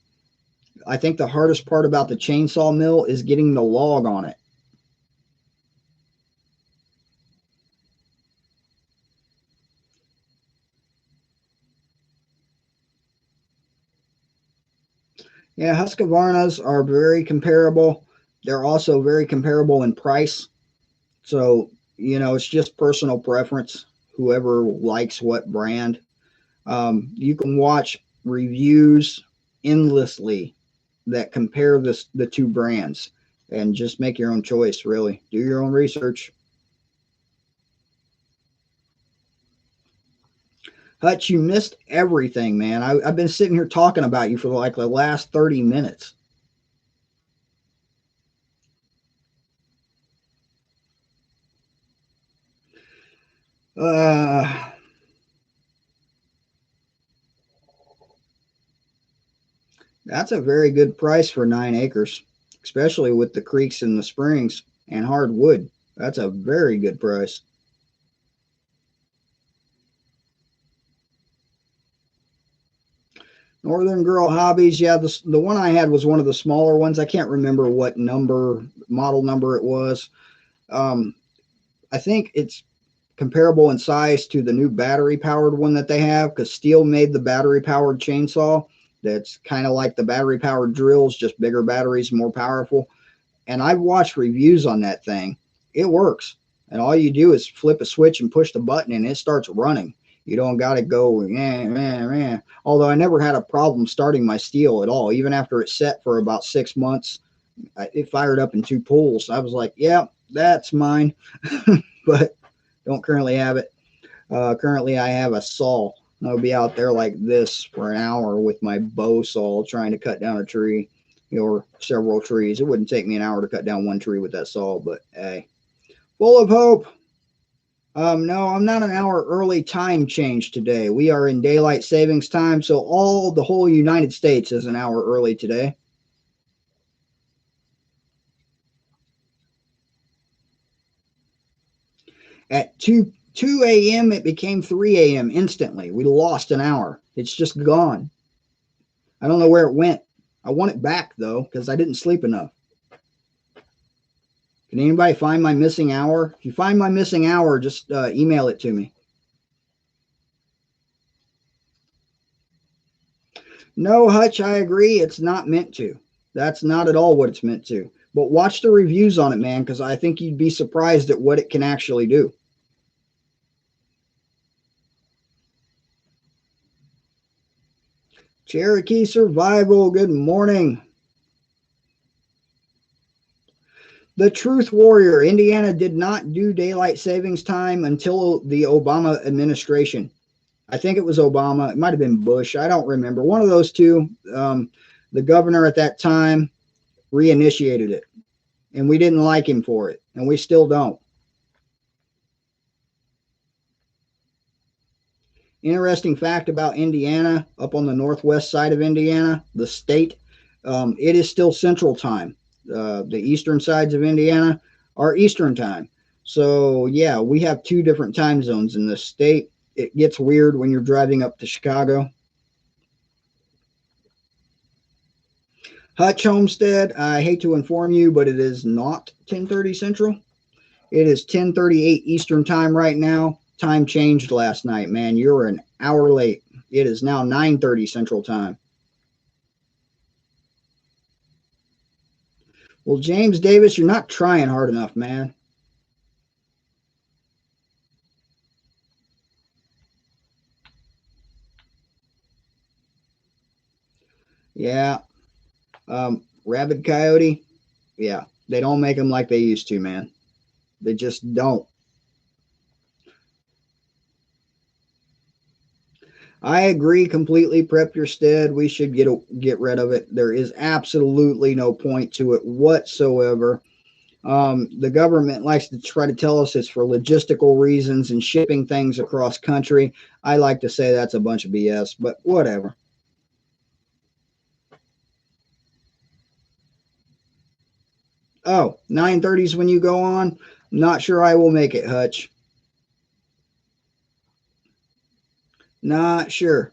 S1: I think the hardest part about the chainsaw mill is getting the log on it. Yeah, Husqvarnas are very comparable. They're also very comparable in price. So, it's just personal preference, whoever likes what brand. You can watch reviews endlessly that compare the two brands and just make your own choice, really. Do your own research. Hutch, you missed everything, man. I've been sitting here talking about you for like the last 30 minutes. Uh, that's a very good price for 9 acres, especially with the creeks and the springs and hardwood. That's a very good price. Northern Girl Hobbies, yeah, the one I had was one of the smaller ones. I can't remember what model number it was. Um, I think it's comparable in size to the new battery powered one that they have because Steel made the battery powered chainsaw that's kind of like the battery powered drills, just bigger batteries, more powerful. And I've watched reviews on that thing. It works. And all you do is flip a switch and push the button and it starts running. You don't got to go, although I never had a problem starting my Steel at all. Even after it set for about 6 months, it fired up in 2 pulls. I was like, yeah, that's mine. But don't currently have it. Currently, I have a saw. I'll be out there like this for an hour with my bow saw trying to cut down a tree or several trees. It wouldn't take me an hour to cut down one tree with that saw, but hey, full of hope. No, I'm not an hour early time change today. We are in daylight savings time, so the whole United States is an hour early today. At 2 a.m., it became 3 a.m. instantly. We lost an hour. It's just gone. I don't know where it went. I want it back, though, because I didn't sleep enough. Can anybody find my missing hour? If you find my missing hour, just email it to me. No, Hutch, I agree. It's not meant to. That's not at all what it's meant to. But watch the reviews on it, man, because I think you'd be surprised at what it can actually do. Cherokee Survival, good morning. The Truth Warrior, Indiana did not do daylight savings time until the Obama administration. I think it was Obama. It might have been Bush. I don't remember. One of those two. The governor at that time reinitiated it, and we didn't like him for it, and we still don't. Interesting fact about Indiana, up on the northwest side of Indiana, the state, it is still Central Time. The eastern sides of Indiana are Eastern Time. So, yeah, we have 2 different time zones in this state. It gets weird when you're driving up to Chicago. Hutch Homestead, I hate to inform you, but it is not 10:30 Central. It is 10:38 Eastern time right now. Time changed last night, man. You're an hour late. It is now 9:30 Central time. Well, James Davis, you're not trying hard enough, man. Yeah. Rabid Coyote, yeah. They don't make them like they used to, man. They just don't. I agree completely. Prep your stead. We should get rid of it. There is absolutely no point to it whatsoever. The government likes to try to tell us it's for logistical reasons and shipping things across country. I like to say that's a bunch of BS, but whatever. Oh, 9:30 is when you go on? Not sure I will make it, Hutch. Not sure.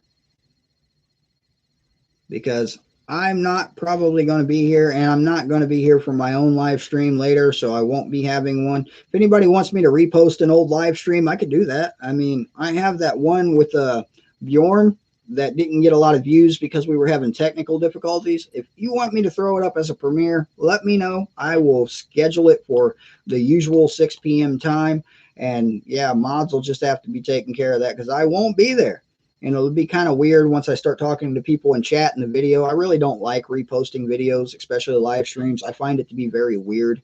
S1: Because I'm not probably going to be here, and I'm not going to be here for my own live stream later, so I won't be having one. If anybody wants me to repost an old live stream, I could do that. I mean, I have that one with Bjorn that didn't get a lot of views because we were having technical difficulties. If you want me to throw it up as a premiere, let me know. I will schedule it for the usual 6 p.m. time. And yeah, mods will just have to be taking care of that because I won't be there. And it'll be kind of weird once I start talking to people in chat in the video. I really don't like reposting videos, especially live streams. I find it to be very weird.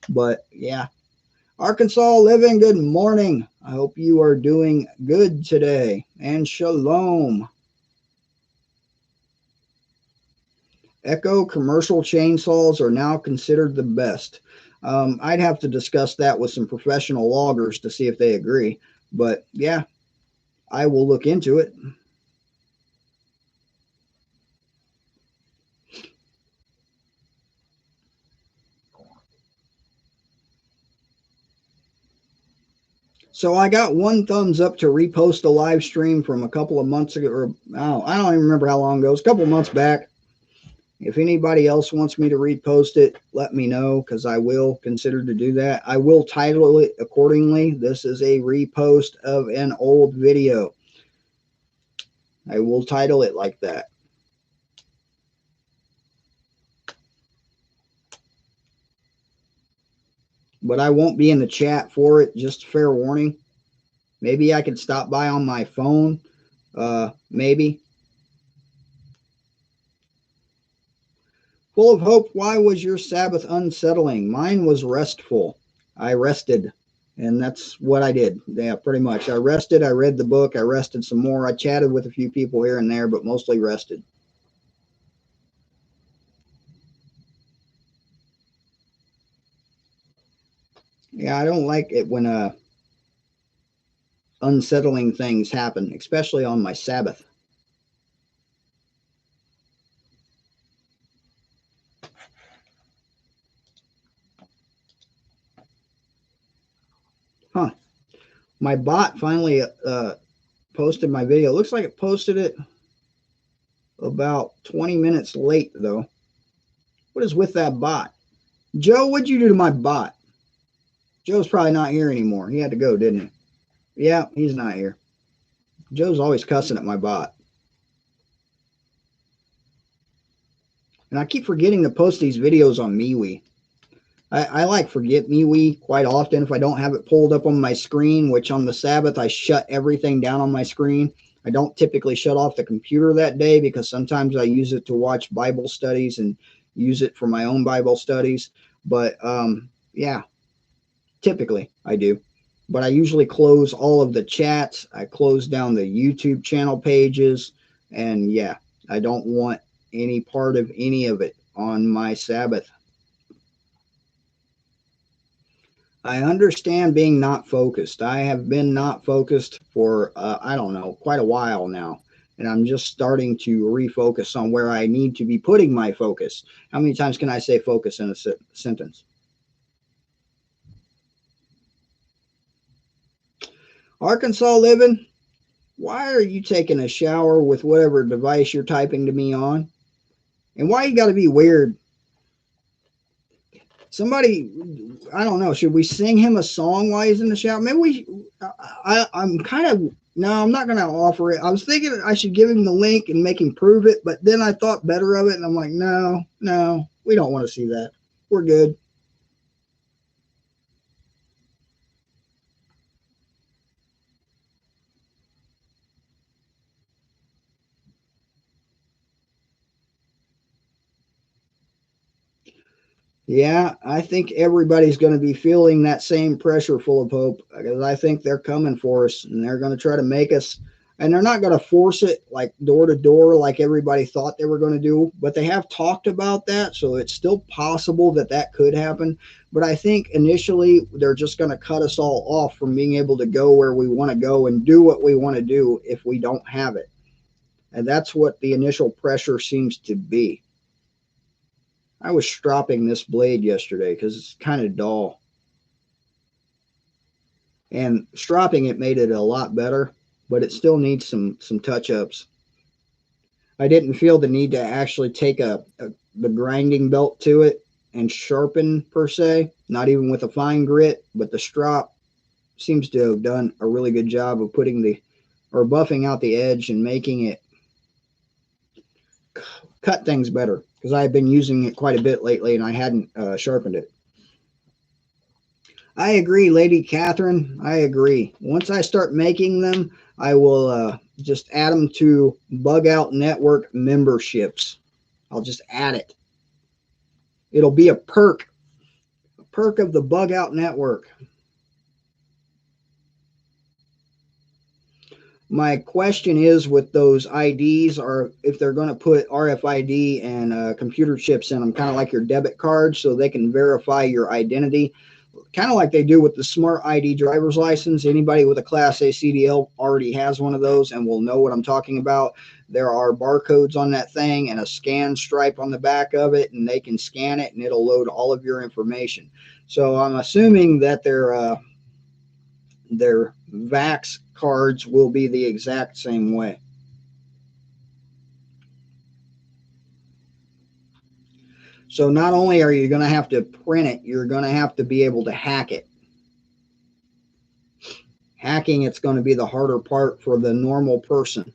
S1: But yeah, Arkansas Living, good morning. I hope you are doing good today. And shalom. Echo commercial chainsaws are now considered the best. I'd have to discuss that with some professional loggers to see if they agree. But yeah, I will look into it. So I got one thumbs up to repost a live stream from a couple of months ago, or oh, I don't even remember how long ago. It was a couple of months back. If anybody else wants me to repost it, let me know because I will consider to do that. I will title it accordingly. This is a repost of an old video. I will title it like that. But I won't be in the chat for it, just fair warning. Maybe I could stop by on my phone. Maybe. Full of hope, why was your Sabbath unsettling? Mine was restful. I rested, and that's what I did. Yeah, pretty much. I rested, I read the book, I rested some more. I chatted with a few people here and there, but mostly rested. Yeah, I don't like it when unsettling things happen, especially on my Sabbath. Huh. My bot finally posted my video. It looks like it posted it about 20 minutes late, though. What is with that bot? Joe, what'd you do to my bot? Joe's probably not here anymore. He had to go, didn't he? Yeah, he's not here. Joe's always cussing at my bot. And I keep forgetting to post these videos on MeWe. I like forget MeWe quite often if I don't have it pulled up on my screen, which on the Sabbath I shut everything down on my screen. I don't typically shut off the computer that day because sometimes I use it to watch Bible studies and use it for my own Bible studies. But yeah, typically I do. But I usually close all of the chats. I close down the YouTube channel pages. And yeah, I don't want any part of any of it on my Sabbath. I understand being not focused. I have been not focused for, I don't know, quite a while now. And I'm just starting to refocus on where I need to be putting my focus. How many times can I say focus in a sentence? Arkansas living, why are you taking a shower with whatever device you're typing to me on? And why you got to be weird? Somebody, I don't know. Should we sing him a song while he's in the shower? Maybe we. I'm kind of. No, I'm not going to offer it. I was thinking I should give him the link and make him prove it, but then I thought better of it, and I'm like, no, no, we don't want to see that. We're good. Yeah, I think everybody's going to be feeling that same pressure, full of hope, because I think they're coming for us and they're going to try to make us, and they're not going to force it like door to door like everybody thought they were going to do, but they have talked about that. So it's still possible that that could happen. But I think initially they're just going to cut us all off from being able to go where we want to go and do what we want to do if we don't have it. And that's what the initial pressure seems to be. I was stropping this blade yesterday because it's kind of dull. And stropping it made it a lot better, but it still needs some touch-ups. I didn't feel the need to actually take the grinding belt to it and sharpen per se, not even with a fine grit, but the strop seems to have done a really good job of putting the, or buffing out the edge and making it cut things better, because I've been using it quite a bit lately and I hadn't sharpened it. I agree, Lady Catherine. I agree. Once I start making them, I will just add them to Bug Out Network memberships. I'll just add it. It'll be a perk of the Bug Out Network. My question is with those IDs, or if they're going to put RFID and computer chips in them, kind of like your debit card, so they can verify your identity, kind of like they do with the Smart ID driver's license. Anybody with a Class A CDL already has one of those and will know what I'm talking about. There are barcodes on that thing and a scan stripe on the back of it, and they can scan it and it'll load all of your information. So I'm assuming that their Vax cards will be the exact same way. So not only are you going to have to print it, you're going to have to be able to hack it. Hacking, it's going to be the harder part for the normal person.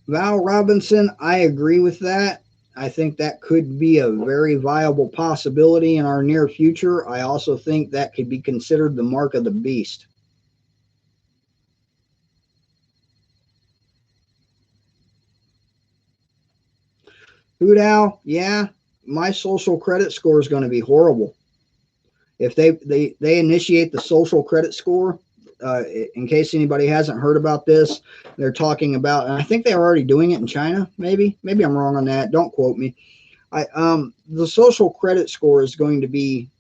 S1: Val Robinson, I agree with that. I think that could be a very viable possibility in our near future. I also think that could be considered the mark of the beast. Hoodow, yeah, my social credit score is going to be horrible. If they initiate the social credit score, in case anybody hasn't heard about this, they're talking about, and I think they're already doing it in China. Maybe I'm wrong on that. Don't quote me. The social credit score is going to be,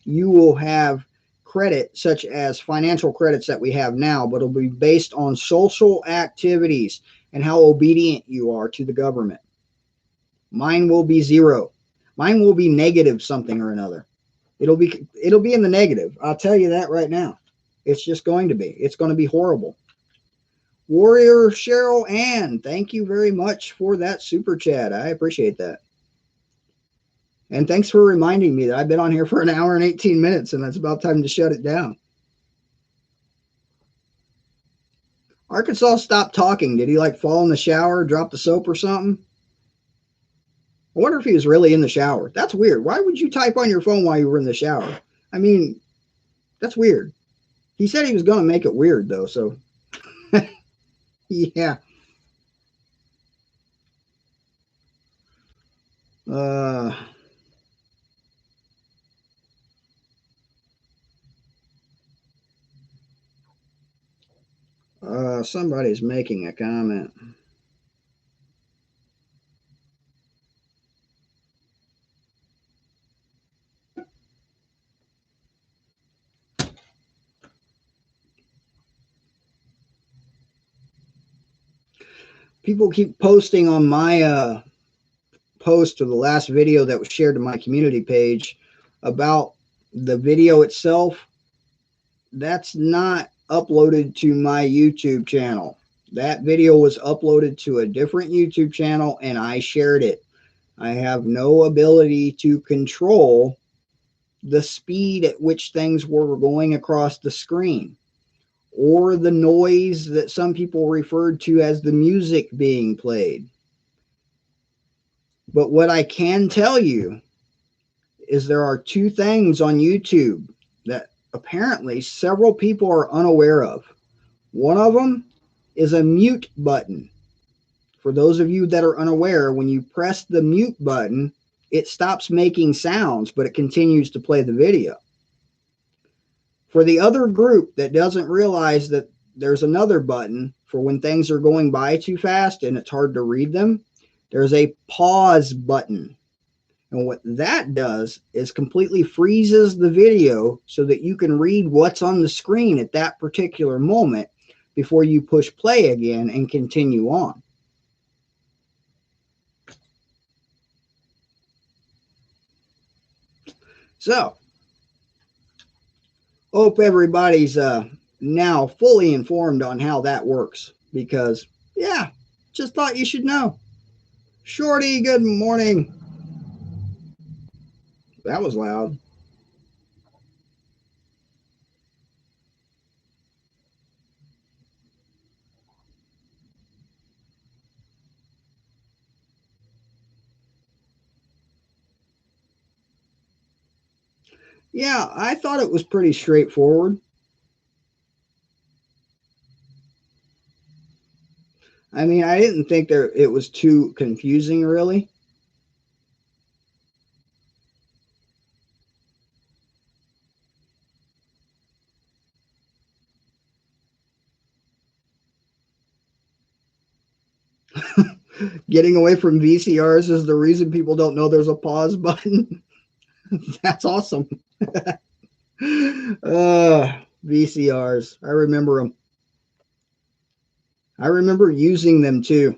S1: you will have credit such as financial credits that we have now, but it'll be based on social activities and how obedient you are to the government. Mine will be zero. Mine will be negative something or another. It'll be in the negative. I'll tell you that right now. It's just going to be. It's going to be horrible. Warrior Cheryl Ann, thank you very much for that super chat. I appreciate that. And thanks for reminding me that I've been on here for an hour and 18 minutes and it's about time to shut it down. Arkansas stopped talking. Did he like fall in the shower, drop the soap or something? I wonder if he was really in the shower. That's weird. Why would you type on your phone while you were in the shower? I mean, that's weird. He said he was going to make it weird, though, so yeah. Somebody's making a comment. People keep posting on my post to the last video that was shared to my community page about the video itself. That's not uploaded to my YouTube channel. That video was uploaded to a different YouTube channel and I shared it. I have no ability to control the speed at which things were going across the screen, or the noise that some people referred to as the music being played. But what I can tell you is there are two things on YouTube that apparently several people are unaware of. One of them is a mute button. For those of you that are unaware, when you press the mute button, it stops making sounds, but it continues to play the video. For the other group that doesn't realize that there's another button for when things are going by too fast and it's hard to read them, there's a pause button. And what that does is completely freezes the video so that you can read what's on the screen at that particular moment before you push play again and continue on. So, hope everybody's now fully informed on how that works, because, yeah, just thought you should know. Shorty, good morning. That was loud. Yeah, I thought it was pretty straightforward. I mean, I didn't think it was too confusing, really. Getting away from VCRs is the reason people don't know there's a pause button. That's awesome. VCRs. I remember them. I remember using them too.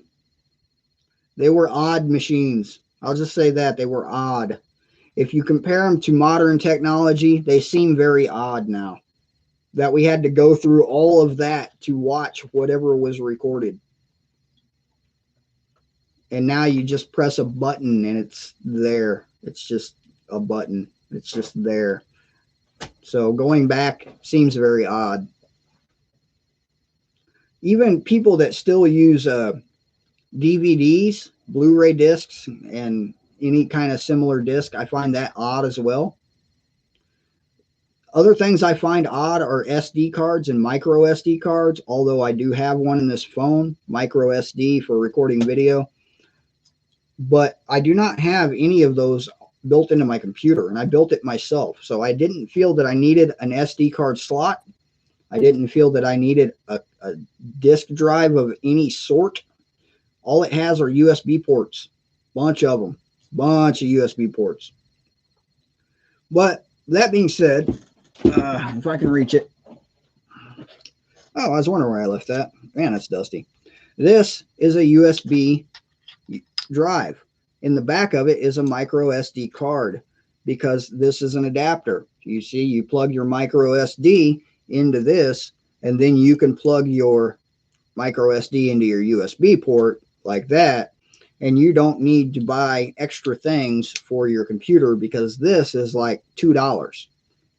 S1: They were odd machines. I'll just say that they were odd. If you compare them to modern technology, they seem very odd now. That we had to go through all of that to watch whatever was recorded. And now you just press a button and it's there. It's just a button. It's just there. So going back seems very odd. Even people that still use DVDs, Blu-ray discs, and any kind of similar disc, I find that odd as well. Other things I find odd are SD cards and micro SD cards, although I do have one in this phone, micro SD for recording video. But I do not have any of those built into my computer, and I built it myself. So I didn't feel that I needed an SD card slot. I didn't feel that I needed a disk drive of any sort. All it has are USB ports, bunch of them, bunch of USB ports. But that being said, if I can reach it. Oh, I was wondering where I left that. Man, that's dusty. This is a USB drive. In the back of it is a micro SD card, because this is an adapter. You see, you plug your micro SD into this, and then you can plug your micro SD into your USB port like that, and you don't need to buy extra things for your computer, because this is like $2.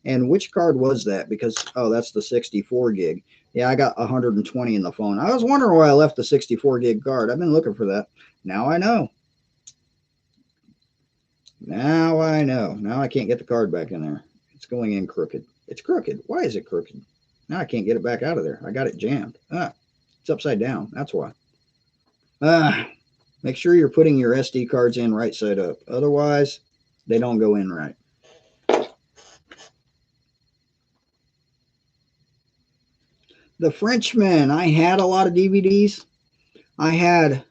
S1: And which card was that? Because, oh, that's the 64 gig. Yeah, I got 120 in the phone. I was wondering where I left the 64 gig card. I've been looking for that. Now I know. Now I know. Now I can't get the card back in there. It's going in crooked. It's crooked. Why is it crooked? Now I can't get it back out of there. I got it jammed. It's upside down. That's why. Make sure you're putting your SD cards in right side up. Otherwise, they don't go in right. The Frenchman. I had a lot of DVDs. I had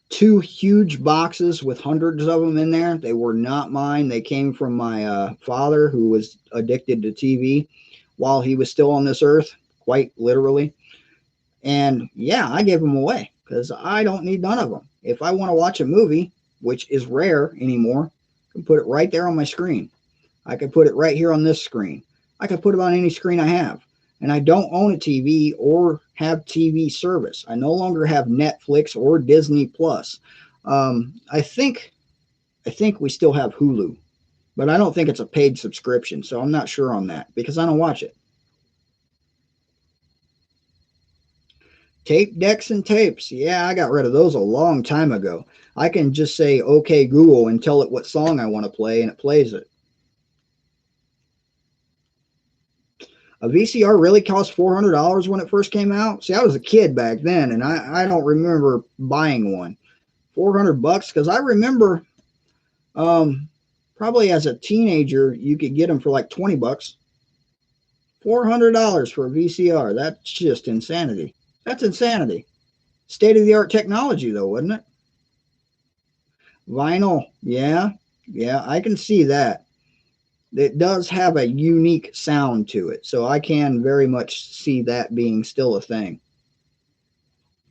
S1: 2 huge boxes with hundreds of them in there. They were not mine. They came from my father, who was addicted to TV while he was still on this earth, quite literally. And yeah, I gave them away because I don't need none of them. If I want to watch a movie, which is rare anymore, I can put it right there on my screen. I can put it right here on this screen. I can put it on any screen I have. And I don't own a TV or have TV service. I no longer have Netflix or Disney Plus. I think I think we still have Hulu, but I don't think it's a paid subscription, so I'm not sure on that because I don't watch it. Tape decks and tapes. Yeah, I got rid of those a long time ago. I can just say, okay, Google, and tell it what song I want to play, and it plays it. A VCR really cost $400 when it first came out. See, I was a kid back then, and I don't remember buying one. $400 because I remember um, probably as a teenager you could get them for like $20. $400 for a VCR. That's just insanity. That's insanity. State of the art technology, though, wasn't it? Vinyl. Yeah. Yeah, I can see that. It does have a unique sound to it. So I can very much see that being still a thing.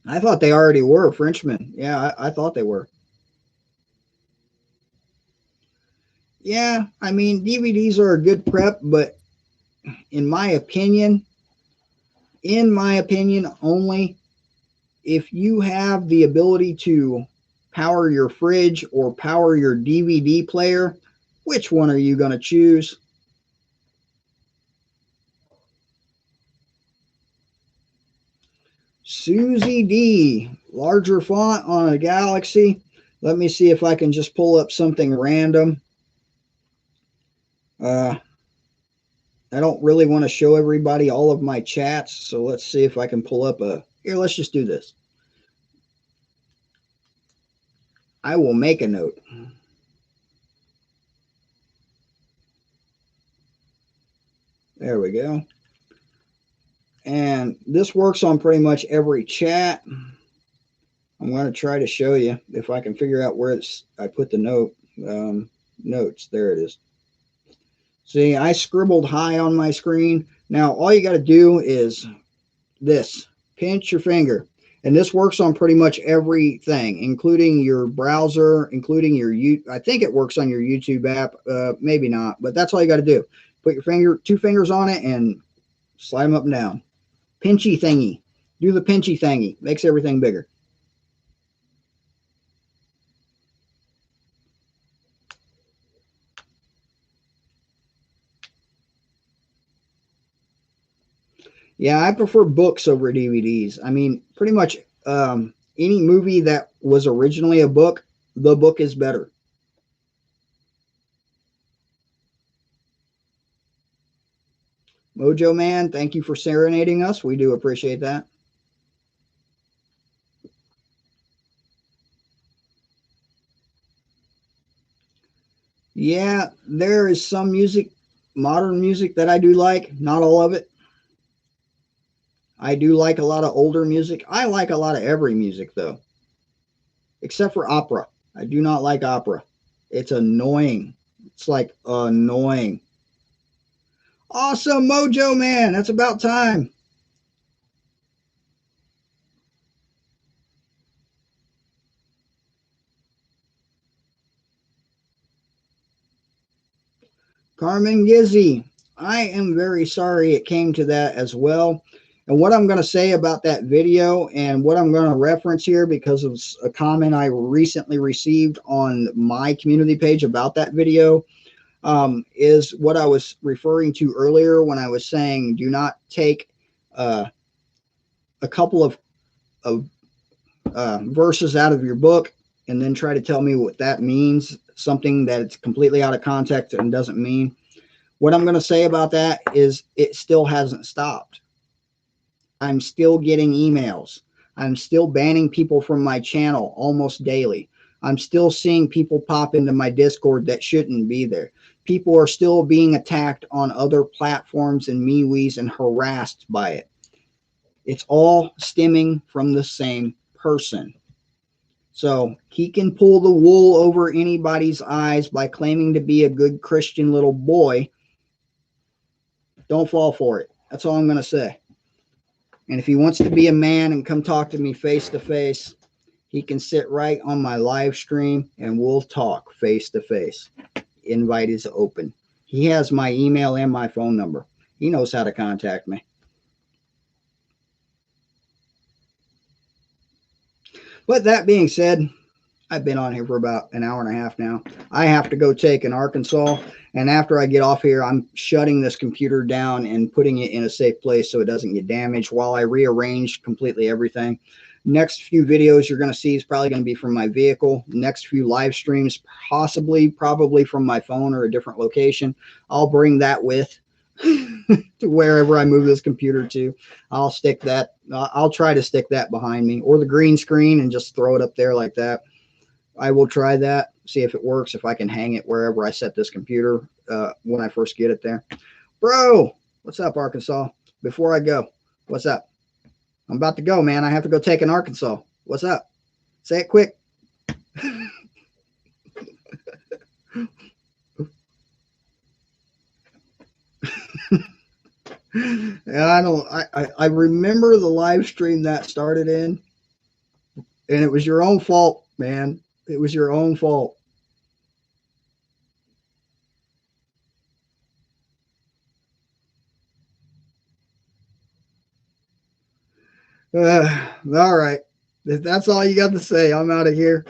S1: I thought they already were Frenchmen. Yeah, I thought they were. Yeah, I mean, DVDs are a good prep, but in my opinion, only if you have the ability to power your fridge or power your DVD player, which one are you going to choose? Susie D, larger font on a Galaxy. Let me see if I can just pull up something random. I don't really want to show everybody all of my chats, so let's see if I can pull up a. Here, let's just do this. I will make a note. There we go. And this works on pretty much every chat. I'm going to try to show you if I can figure out where I put the note. Notes, there it is. See, I scribbled high on my screen. Now, all you got to do is this. Pinch your finger. And this works on pretty much everything, including your browser, including your I think it works on your YouTube app. Maybe not, but that's all you got to do. Put your two fingers on it and slide them up and down. Pinchy thingy. Do the pinchy thingy. Makes everything bigger. Yeah, I prefer books over DVDs. I mean, pretty much any movie that was originally a book, the book is better. Mojo Man, thank you for serenading us. We do appreciate that. Yeah, there is some music, modern music that I do like, not all of it. I do like a lot of older music. I like a lot of every music though, except for opera. I do not like opera. It's annoying. It's like annoying. Awesome, Mojo Man. That's about time. Carmen Gizzy, I am very sorry it came to that as well. And what I'm going to say about that video and what I'm going to reference here because of a comment I recently received on my community page about that video is what I was referring to earlier when I was saying do not take uh, a couple of verses out of your book and then try to tell me what that means, something that it's completely out of context and doesn't mean. What I'm going to say about that is it still hasn't stopped. I'm still getting emails. I'm still banning people from my channel almost daily. I'm still seeing people pop into my Discord that shouldn't be there. People are still being attacked on other platforms and MeWe's and harassed by it. It's all stemming from the same person. So he can pull the wool over anybody's eyes by claiming to be a good Christian little boy. Don't fall for it. That's all I'm going to say. And if he wants to be a man and come talk to me face to face, he can sit right on my live stream and we'll talk face to face. Invite is open. He has my email and my phone number. He knows how to contact me. But that being said, I've been on here for about an hour and a half now. I have to go take an Arkansas, and after I get off here, I'm shutting this computer down and putting it in a safe place so it doesn't get damaged while I rearrange completely everything. Next few videos you're going to see is probably going to be from my vehicle. Next few live streams, probably from my phone or a different location. I'll bring that with to wherever I move this computer to. I'll stick that. I'll try to stick that behind me or the green screen and just throw it up there like that. I will try that, see if it works, if I can hang it wherever I set this computer when I first get it there. Bro, what's up, Arkansas? Before I go, what's up? I'm about to go, man. I have to go take an Arkansas. What's up? Say it quick. I remember the live stream that started in, and it was your own fault, man. It was your own fault. All right. If that's all you got to say, I'm out of here.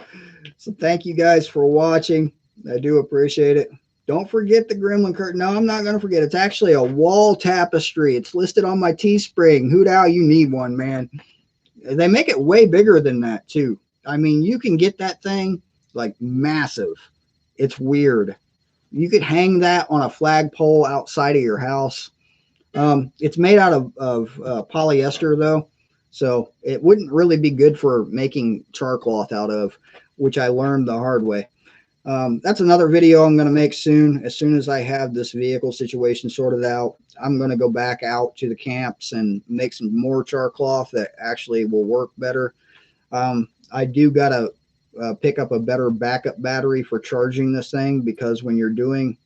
S1: So thank you guys for watching. I do appreciate it. Don't forget the gremlin curtain. No, I'm not going to forget. It's actually a wall tapestry. It's listed on my Teespring. Hoot owl, you need one, man. They make it way bigger than that, too. I mean, you can get that thing like massive. It's weird. You could hang that on a flagpole outside of your house. It's made out of polyester, though. So it wouldn't really be good for making char cloth out of, which I learned the hard way. That's another video I'm going to make soon. As soon as I have this vehicle situation sorted out, I'm going to go back out to the camps and make some more char cloth that actually will work better. I do got to pick up a better backup battery for charging this thing, because when you're doing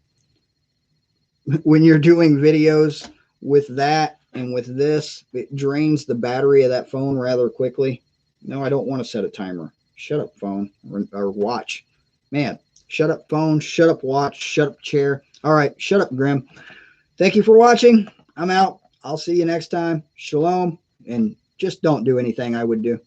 S1: videos with that and with this, it drains the battery of that phone rather quickly. No, I don't want to set a timer. Shut up, phone, or watch. Man, shut up, phone, shut up, watch, shut up, chair. All right, shut up, Grim. Thank you for watching. I'm out. I'll see you next time. Shalom, and just don't do anything I would do.